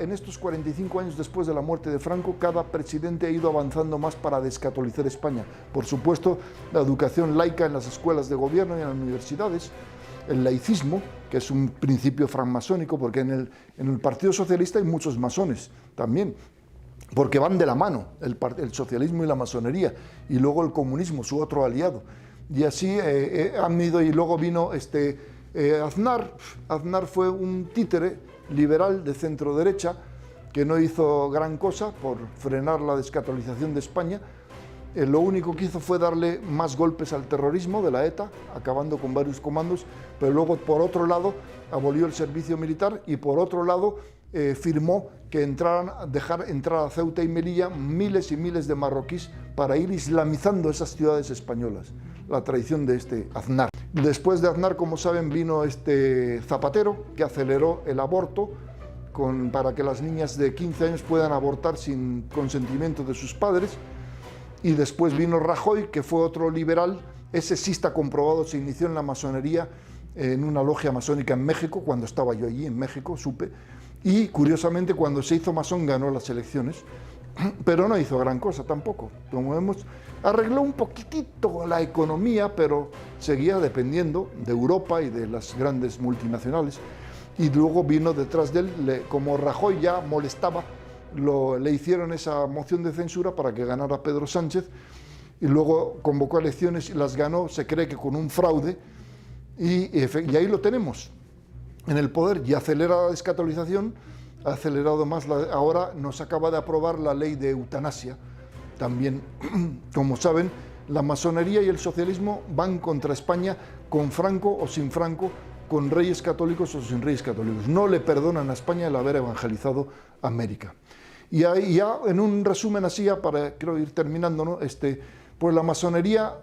en estos 45 años después de la muerte de Franco, cada presidente ha ido avanzando más para descatolizar España. Por supuesto, la educación laica en las escuelas de gobierno y en las universidades, el laicismo, que es un principio francmasónico, porque en el Partido Socialista hay muchos masones también, porque van de la mano el socialismo y la masonería, y luego el comunismo, su otro aliado. Y así han ido, y luego vino Aznar. Aznar fue un títere liberal de centro derecha que no hizo gran cosa por frenar la descatolización de España. Lo único que hizo fue darle más golpes al terrorismo de la ETA, acabando con varios comandos, pero luego por otro lado abolió el servicio militar y por otro lado firmó que dejar entrar a Ceuta y Melilla miles y miles de marroquíes para ir islamizando esas ciudades españolas, la traición de Aznar. Después de Aznar, como saben, vino Zapatero, que aceleró el aborto para que las niñas de 15 años puedan abortar sin consentimiento de sus padres. Y después vino Rajoy, que fue otro liberal. Ese sí está comprobado, se inició en la masonería, en una logia masónica en México, cuando estaba yo allí en México, supe. Y curiosamente, cuando se hizo masón, ganó las elecciones, pero no hizo gran cosa tampoco. Como vemos, arregló un poquitito la economía, pero seguía dependiendo de Europa y de las grandes multinacionales. Y luego vino detrás de él, como Rajoy ya molestaba, le hicieron esa moción de censura para que ganara Pedro Sánchez, y luego convocó elecciones y las ganó, se cree que con un fraude, y ahí lo tenemos en el poder, y acelera la descatolización, ha acelerado más. Ahora nos acaba de aprobar la ley de eutanasia también. Como saben, la masonería y el socialismo van contra España, con Franco o sin Franco, con reyes católicos o sin reyes católicos. No le perdonan a España el haber evangelizado América. Y ahí, ya en un resumen así, para creo ir terminando, ¿no? Pues la masonería,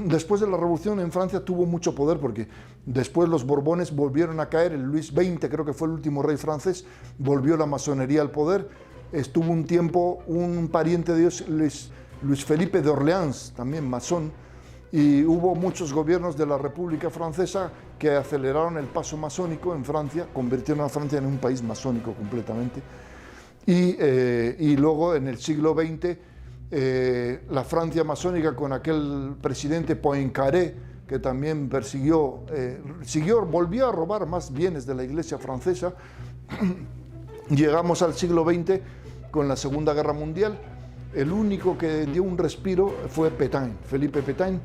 después de la Revolución en Francia, tuvo mucho poder, porque después los Borbones volvieron a caer. El Luis XX, creo que fue el último rey francés, volvió la masonería al poder. Estuvo un tiempo un pariente de Dios, Luis Felipe de Orleans, también masón, y hubo muchos gobiernos de la República Francesa que aceleraron el paso masónico en Francia, convirtieron a Francia en un país masónico completamente. Y luego en el siglo XX, la Francia masónica, con aquel presidente Poincaré, que también volvió a robar más bienes de la Iglesia francesa. Llegamos al siglo XX con la Segunda Guerra Mundial. El único que dio un respiro fue Pétain, Felipe Pétain.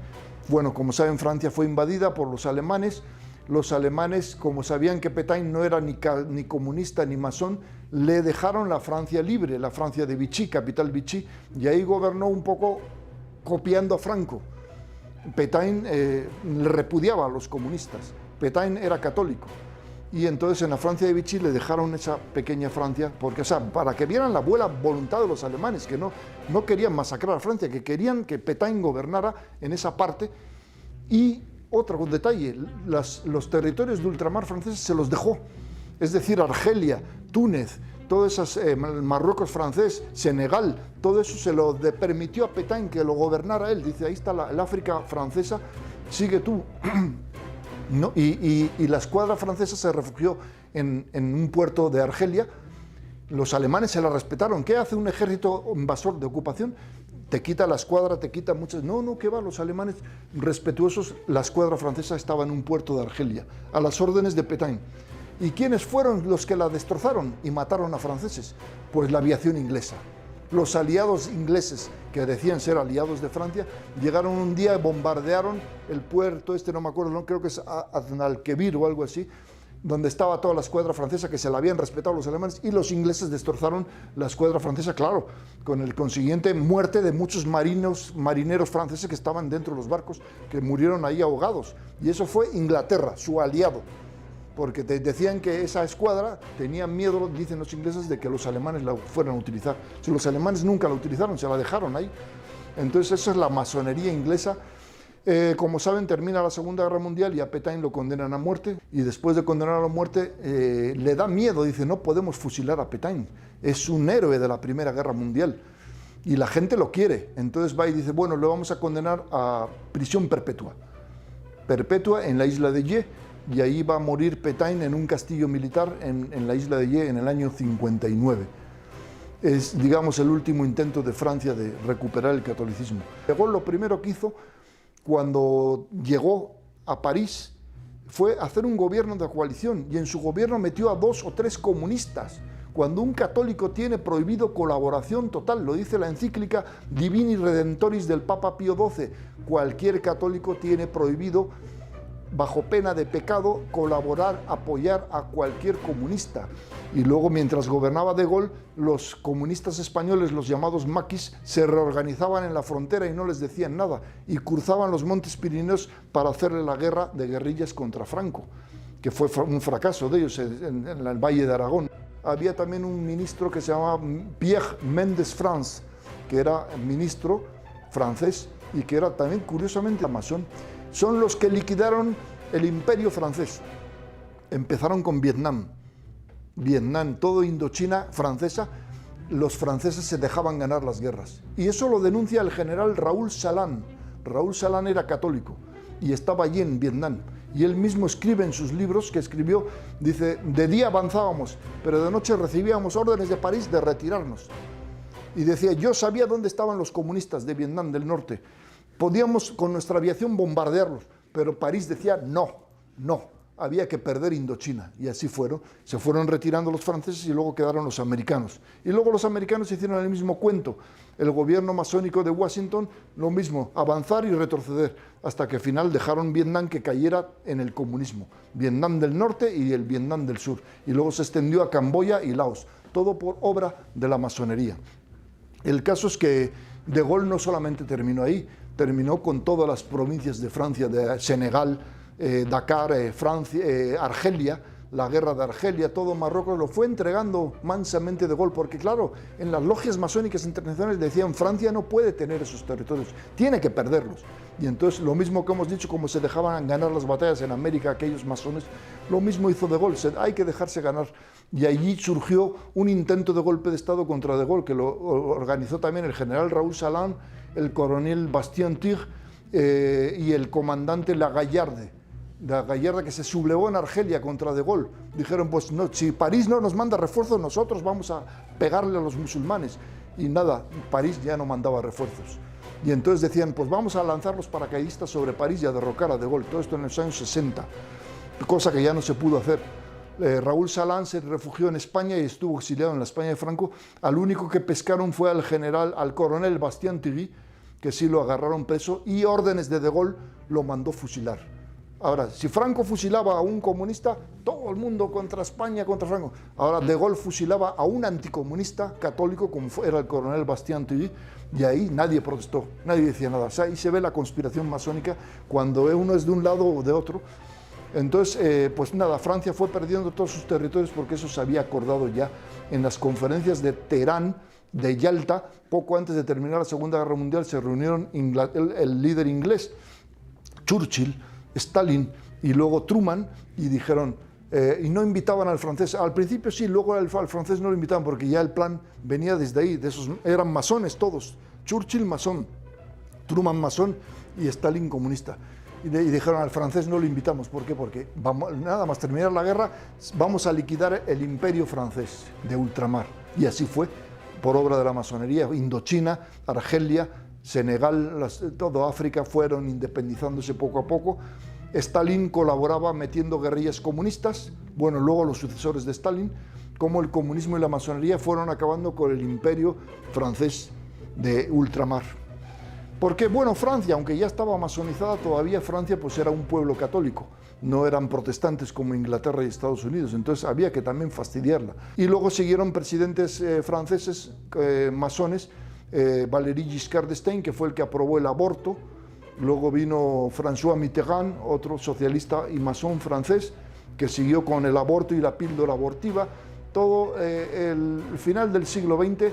Bueno, como saben, Francia fue invadida por los alemanes. Los alemanes, como sabían que Pétain no era ni comunista ni masón, le dejaron la Francia libre, la Francia de Vichy, capital Vichy, y ahí gobernó un poco copiando a Franco. Pétain le repudiaba a los comunistas. Pétain era católico. Y entonces en la Francia de Vichy le dejaron esa pequeña Francia, porque, o sea, para que vieran la buena voluntad de los alemanes, que no querían masacrar a Francia, que querían que Pétain gobernara en esa parte. Y otro detalle, los territorios de ultramar franceses se los dejó, es decir, Argelia, Túnez, todo esas, Marruecos francés, Senegal, todo eso se lo permitió a Pétain que lo gobernara él. Dice, ahí está el África francesa, sigue tú. No, y la escuadra francesa se refugió en un puerto de Argelia. Los alemanes se la respetaron. ¿Qué hace un ejército invasor de ocupación? Te quita la escuadra, te quita muchas... No, ¿qué va? Los alemanes respetuosos, la escuadra francesa estaba en un puerto de Argelia, a las órdenes de Pétain. ¿Y quiénes fueron los que la destrozaron y mataron a franceses? Pues la aviación inglesa. Los aliados ingleses, que decían ser aliados de Francia, llegaron un día y bombardearon el puerto, no me acuerdo, no, creo que es Aznalkebir o algo así, donde estaba toda la escuadra francesa, que se la habían respetado los alemanes, y los ingleses destrozaron la escuadra francesa, claro, con el consiguiente muerte de muchos marineros franceses que estaban dentro de los barcos, que murieron ahí ahogados. Y eso fue Inglaterra, su aliado, porque decían que esa escuadra tenían miedo, dicen los ingleses, de que los alemanes la fueran a utilizar. Si los alemanes nunca la utilizaron, se la dejaron ahí. Entonces esa es la masonería inglesa. Como saben, termina la Segunda Guerra Mundial y a Pétain lo condenan a muerte, y después de condenar a muerte le da miedo, dice, no podemos fusilar a Pétain, es un héroe de la Primera Guerra Mundial y la gente lo quiere. Entonces va y dice, bueno, le vamos a condenar a prisión perpetua en la isla de Ye, y ahí va a morir Pétain en un castillo militar en la isla de Ye en el año 59. Es, digamos, el último intento de Francia de recuperar el catolicismo. De Gaulle lo primero que hizo cuando llegó a París fue hacer un gobierno de coalición, y en su gobierno metió a 2 o 3 comunistas, cuando un católico tiene prohibido colaboración total. Lo dice la encíclica Divini Redemptoris del Papa Pío XII. Cualquier católico tiene prohibido, bajo pena de pecado, colaborar, apoyar a cualquier comunista. Y luego, mientras gobernaba De Gaulle, los comunistas españoles, los llamados maquis, se reorganizaban en la frontera y no les decían nada, y cruzaban los montes Pirineos para hacerle la guerra de guerrillas contra Franco, que fue un fracaso de ellos en el Valle de Aragón. Había también un ministro que se llamaba Pierre Mendès France, que era ministro francés y que era también, curiosamente, masón. Son los que liquidaron el imperio francés. Empezaron con Vietnam, todo Indochina francesa. Los franceses se dejaban ganar las guerras. Y eso lo denuncia el general Raoul Salan. Raoul Salan era católico y estaba allí en Vietnam. Y él mismo escribe en sus libros, que escribió, dice, de día avanzábamos, pero de noche recibíamos órdenes de París de retirarnos. Y decía, yo sabía dónde estaban los comunistas de Vietnam del Norte. Podíamos con nuestra aviación bombardearlos, pero París decía no, había que perder Indochina. Y así se fueron retirando los franceses y luego quedaron los americanos. Y luego los americanos hicieron el mismo cuento. El gobierno masónico de Washington, lo mismo, avanzar y retroceder, hasta que al final dejaron Vietnam que cayera en el comunismo. Vietnam del Norte y el Vietnam del Sur. Y luego se extendió a Camboya y Laos, todo por obra de la masonería. El caso es que De Gaulle no solamente terminó ahí, terminó con todas las provincias de Francia, de Senegal, Dakar, Argelia, la guerra de Argelia, todo Marruecos, lo fue entregando mansamente De Gaulle, porque claro, en las logias masónicas internacionales decían, Francia no puede tener esos territorios, tiene que perderlos. Y entonces lo mismo que hemos dicho, como se dejaban ganar las batallas en América aquellos masones, lo mismo hizo De Gaulle, hay que dejarse ganar. Y allí surgió un intento de golpe de Estado contra De Gaulle, que lo organizó también el general Raoul Salan, el coronel Bastien-Tir y el comandante Lagallarde, que se sublevó en Argelia contra De Gaulle. Dijeron, pues no, si París no nos manda refuerzos, nosotros vamos a pegarle a los musulmanes. Y nada, París ya no mandaba refuerzos. Y entonces decían, pues vamos a lanzar los paracaidistas sobre París y a derrocar a De Gaulle. Todo esto en los años 60, cosa que ya no se pudo hacer. Raoul Salan se refugió en España y estuvo exiliado en la España de Franco. Al único que pescaron fue al coronel Bastien-Tir, que sí lo agarraron preso, y órdenes de Gaulle lo mandó fusilar. Ahora, si Franco fusilaba a un comunista, todo el mundo contra España, contra Franco. Ahora De Gaulle fusilaba a un anticomunista católico, como era el coronel Bastien-Tir, y ahí nadie protestó, nadie decía nada. O sea, ahí se ve la conspiración masónica cuando uno es de un lado o de otro. Entonces, pues nada, Francia fue perdiendo todos sus territorios porque eso se había acordado ya en las conferencias de Teherán, de Yalta. Poco antes de terminar la Segunda Guerra Mundial se reunieron el líder inglés, Churchill, Stalin y luego Truman, y dijeron, y no invitaban al francés. Al principio sí, luego al francés no lo invitaban porque ya el plan venía desde ahí, eran masones todos, Churchill masón, Truman masón y Stalin comunista. y dijeron al francés no lo invitamos. ¿Por qué? Porque vamos, nada más terminar la guerra vamos a liquidar el imperio francés de ultramar. Y así fue, por obra de la masonería. Indochina, Argelia, Senegal, toda África fueron independizándose poco a poco. Stalin colaboraba metiendo guerrillas comunistas. Bueno, luego los sucesores de Stalin, como el comunismo y la masonería fueron acabando con el imperio francés de ultramar. Porque, bueno, Francia, aunque ya estaba masonizada, todavía Francia pues era un pueblo católico, no eran protestantes como Inglaterra y Estados Unidos, entonces había que también fastidiarla. Y luego siguieron presidentes franceses, masones, Valéry Giscard d'Estaing, que fue el que aprobó el aborto, luego vino François Mitterrand, otro socialista y masón francés, que siguió con el aborto y la píldora abortiva. Todo el final del siglo XX,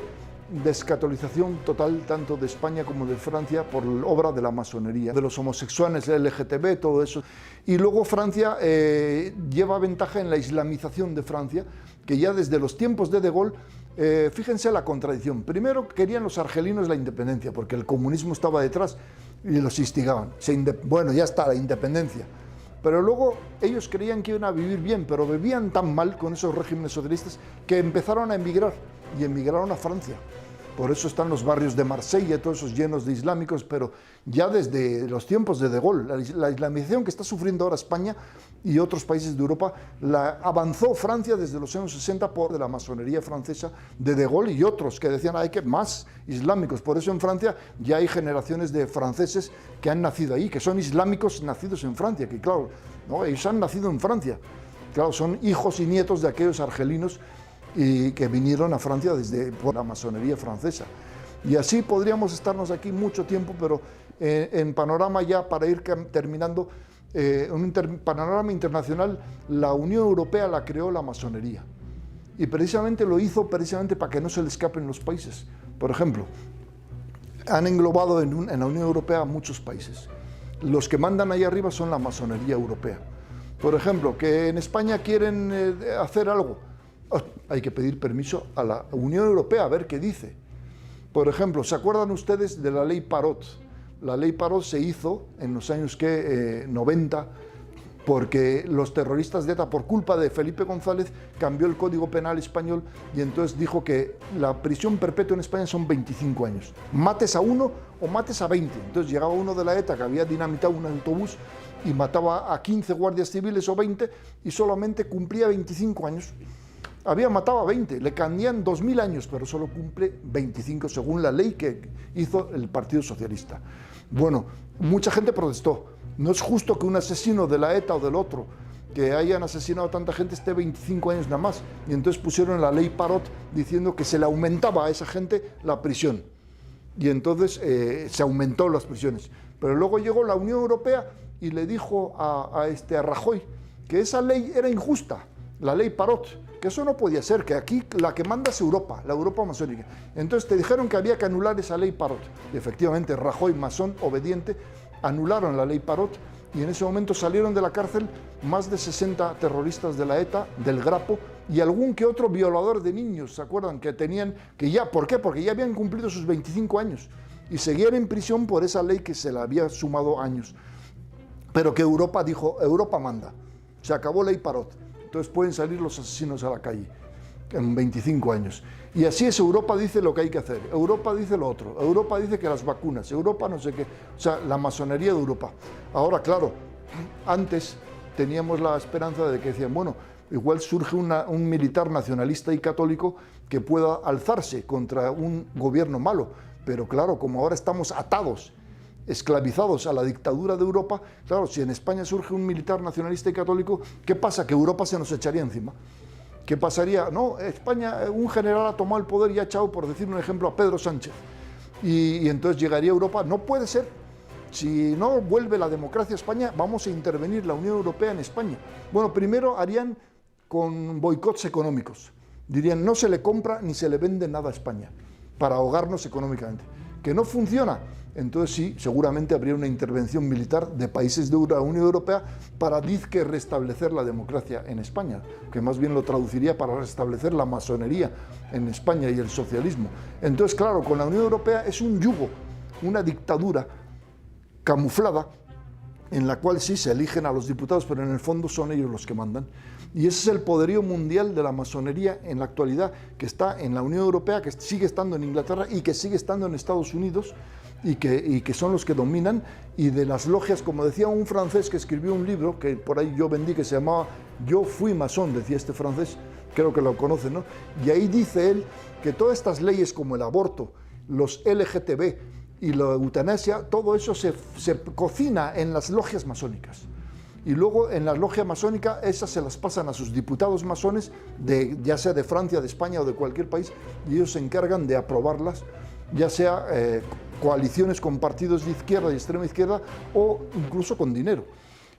descatolización total tanto de España como de Francia por obra de la masonería, de los homosexuales, LGTB, todo eso. Y luego Francia lleva ventaja en la islamización de Francia, que ya desde los tiempos de Gaulle, fíjense la contradicción. Primero querían los argelinos la independencia, porque el comunismo estaba detrás y los instigaban. Bueno, ya está la independencia. Pero luego ellos creían que iban a vivir bien, pero vivían tan mal con esos regímenes socialistas que empezaron a emigrar y emigraron a Francia. Por eso están los barrios de Marsella, todos esos llenos de islámicos, pero ya desde los tiempos de Gaulle, la islamización que está sufriendo ahora España y otros países de Europa, la avanzó Francia desde los años 60 por de la masonería francesa de Gaulle y otros que decían hay que más islámicos. Por eso en Francia ya hay generaciones de franceses que han nacido ahí, que son islámicos nacidos en Francia, que claro, ¿no? Ellos han nacido en Francia, claro, son hijos y nietos de aquellos argelinos y que vinieron a Francia por la masonería francesa. Y así podríamos estarnos aquí mucho tiempo, pero en panorama ya para ir terminando, panorama internacional, la Unión Europea la creó la masonería. Y precisamente lo hizo para que no se le escapen los países. Por ejemplo, han englobado en la Unión Europea muchos países. Los que mandan ahí arriba son la masonería europea. Por ejemplo, que en España quieren hacer algo, hay que pedir permiso a la Unión Europea a ver qué dice. Por ejemplo, ¿se acuerdan ustedes de la ley Parot? La ley Parot se hizo en los años 90 porque los terroristas de ETA, por culpa de Felipe González, cambió el Código Penal español y entonces dijo que la prisión perpetua en España son 25 años. Mates a uno o mates a 20. Entonces llegaba uno de la ETA que había dinamitado un autobús y mataba a 15 guardias civiles o 20 y solamente cumplía 25 años. Había matado a 20, le cambian 2000 años, pero solo cumple 25 según la ley que hizo el Partido Socialista. Bueno, mucha gente protestó. No es justo que un asesino de la ETA o del otro, que hayan asesinado a tanta gente, esté 25 años nada más. Y entonces pusieron la ley Parot diciendo que se le aumentaba a esa gente la prisión. Y entonces se aumentó las prisiones. Pero luego llegó la Unión Europea y le dijo a Rajoy que esa ley era injusta, la ley Parot, que eso no podía ser, que aquí la que manda es Europa, la Europa masónica. Entonces te dijeron que había que anular esa ley Parot. Y efectivamente Rajoy, masón obediente, anularon la ley Parot y en ese momento salieron de la cárcel más de 60 terroristas de la ETA, del Grapo, y algún que otro violador de niños, ¿se acuerdan? ¿Por qué? Porque ya habían cumplido sus 25 años y seguían en prisión por esa ley que se le había sumado años. Pero que Europa dijo, Europa manda, se acabó ley Parot. Entonces pueden salir los asesinos a la calle en 25 años. Y así es, Europa dice lo que hay que hacer, Europa dice lo otro, Europa dice que las vacunas, Europa no sé qué, o sea, la masonería de Europa. Ahora, claro, antes teníamos la esperanza de que decían, bueno, igual surge un militar nacionalista y católico que pueda alzarse contra un gobierno malo, pero claro, como ahora estamos atados, esclavizados a la dictadura de Europa, claro, si en España surge un militar nacionalista y católico, ¿qué pasa? Que Europa se nos echaría encima. ¿Qué pasaría? No, España, un general ha tomado el poder y ha echado, por decir un ejemplo, a Pedro Sánchez. Y entonces llegaría Europa. No puede ser. Si no vuelve la democracia a España, vamos a intervenir la Unión Europea en España. Bueno, primero harían con boicots económicos. Dirían, no se le compra ni se le vende nada a España, para ahogarnos económicamente. ¿Que no funciona? Entonces sí, seguramente habría una intervención militar de países de la Unión Europea para dizque restablecer la democracia en España, que más bien lo traduciría para restablecer la masonería en España y el socialismo. Entonces, claro, con la Unión Europea es un yugo, una dictadura camuflada en la cual sí se eligen a los diputados, pero en el fondo son ellos los que mandan. Y ese es el poderío mundial de la masonería en la actualidad, que está en la Unión Europea, que sigue estando en Inglaterra y que sigue estando en Estados Unidos, y que son los que dominan, y de las logias, como decía un francés que escribió un libro, que por ahí yo vendí, que se llamaba Yo fui masón, decía este francés, creo que lo conocen, ¿no? Y ahí dice él que todas estas leyes como el aborto, los LGTB y la eutanasia, todo eso se cocina en las logias masónicas. Y luego en la logia masónica esas se las pasan a sus diputados masones, ya sea de Francia, de España o de cualquier país, y ellos se encargan de aprobarlas, ya sea coaliciones con partidos de izquierda y extrema izquierda o incluso con dinero.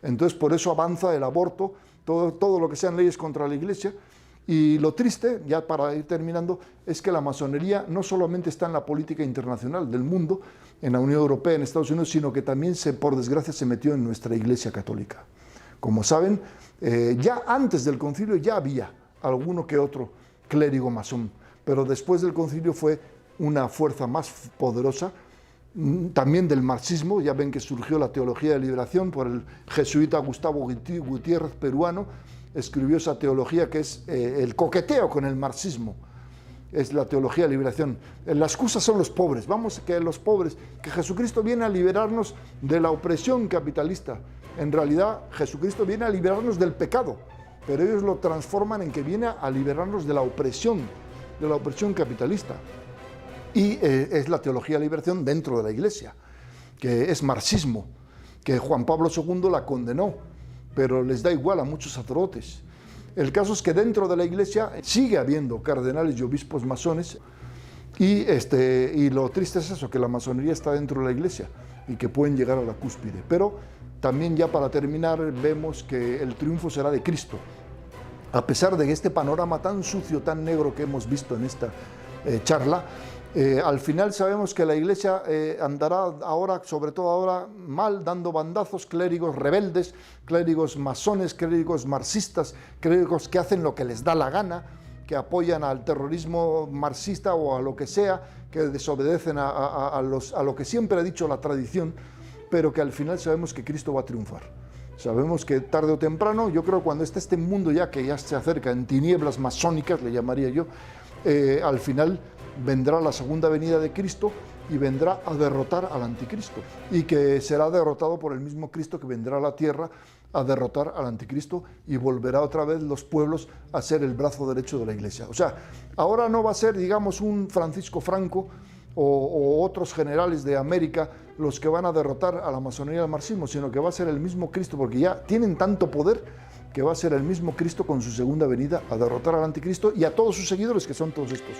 Entonces por eso avanza el aborto, todo lo que sean leyes contra la Iglesia. Y lo triste, ya para ir terminando, es que la masonería no solamente está en la política internacional del mundo, en la Unión Europea, en Estados Unidos, sino que también, por desgracia, se metió en nuestra Iglesia Católica. Como saben, ya antes del concilio ya había alguno que otro clérigo masón, pero después del concilio fue una fuerza más poderosa, también del marxismo. Ya ven que surgió la teología de liberación por el jesuita Gustavo Gutiérrez, peruano. Escribió esa teología que es el coqueteo con el marxismo, es la teología de liberación. La excusa son los pobres, que Jesucristo viene a liberarnos de la opresión capitalista. En realidad Jesucristo viene a liberarnos del pecado, pero ellos lo transforman en que viene a liberarnos de la opresión capitalista. Y es la teología de liberación dentro de la Iglesia, que es marxismo, que Juan Pablo II la condenó, pero les da igual a muchos sacerdotes. El caso es que dentro de la Iglesia sigue habiendo cardenales y obispos masones, y lo triste es eso, que la masonería está dentro de la Iglesia y que pueden llegar a la cúspide. Pero también, ya para terminar, vemos que el triunfo será de Cristo. A pesar de este panorama tan sucio, tan negro que hemos visto en esta charla, al final sabemos que la Iglesia andará ahora, sobre todo ahora, mal, dando bandazos, clérigos rebeldes, clérigos masones, clérigos marxistas, clérigos que hacen lo que les da la gana, que apoyan al terrorismo marxista o a lo que sea, que desobedecen a lo que siempre ha dicho la tradición, pero que al final sabemos que Cristo va a triunfar. Sabemos que tarde o temprano, yo creo cuando esté este mundo que ya se acerca en tinieblas masónicas, le llamaría yo, al final vendrá la segunda venida de Cristo y vendrá a derrotar al anticristo, y que será derrotado por el mismo Cristo que vendrá a la tierra a derrotar al anticristo, y volverá otra vez los pueblos a ser el brazo derecho de la Iglesia. O sea, ahora no va a ser, digamos, un Francisco Franco o otros generales de América los que van a derrotar a la masonería y al marxismo, sino que va a ser el mismo Cristo, porque ya tienen tanto poder que va a ser el mismo Cristo con su segunda venida a derrotar al anticristo y a todos sus seguidores, que son todos estos.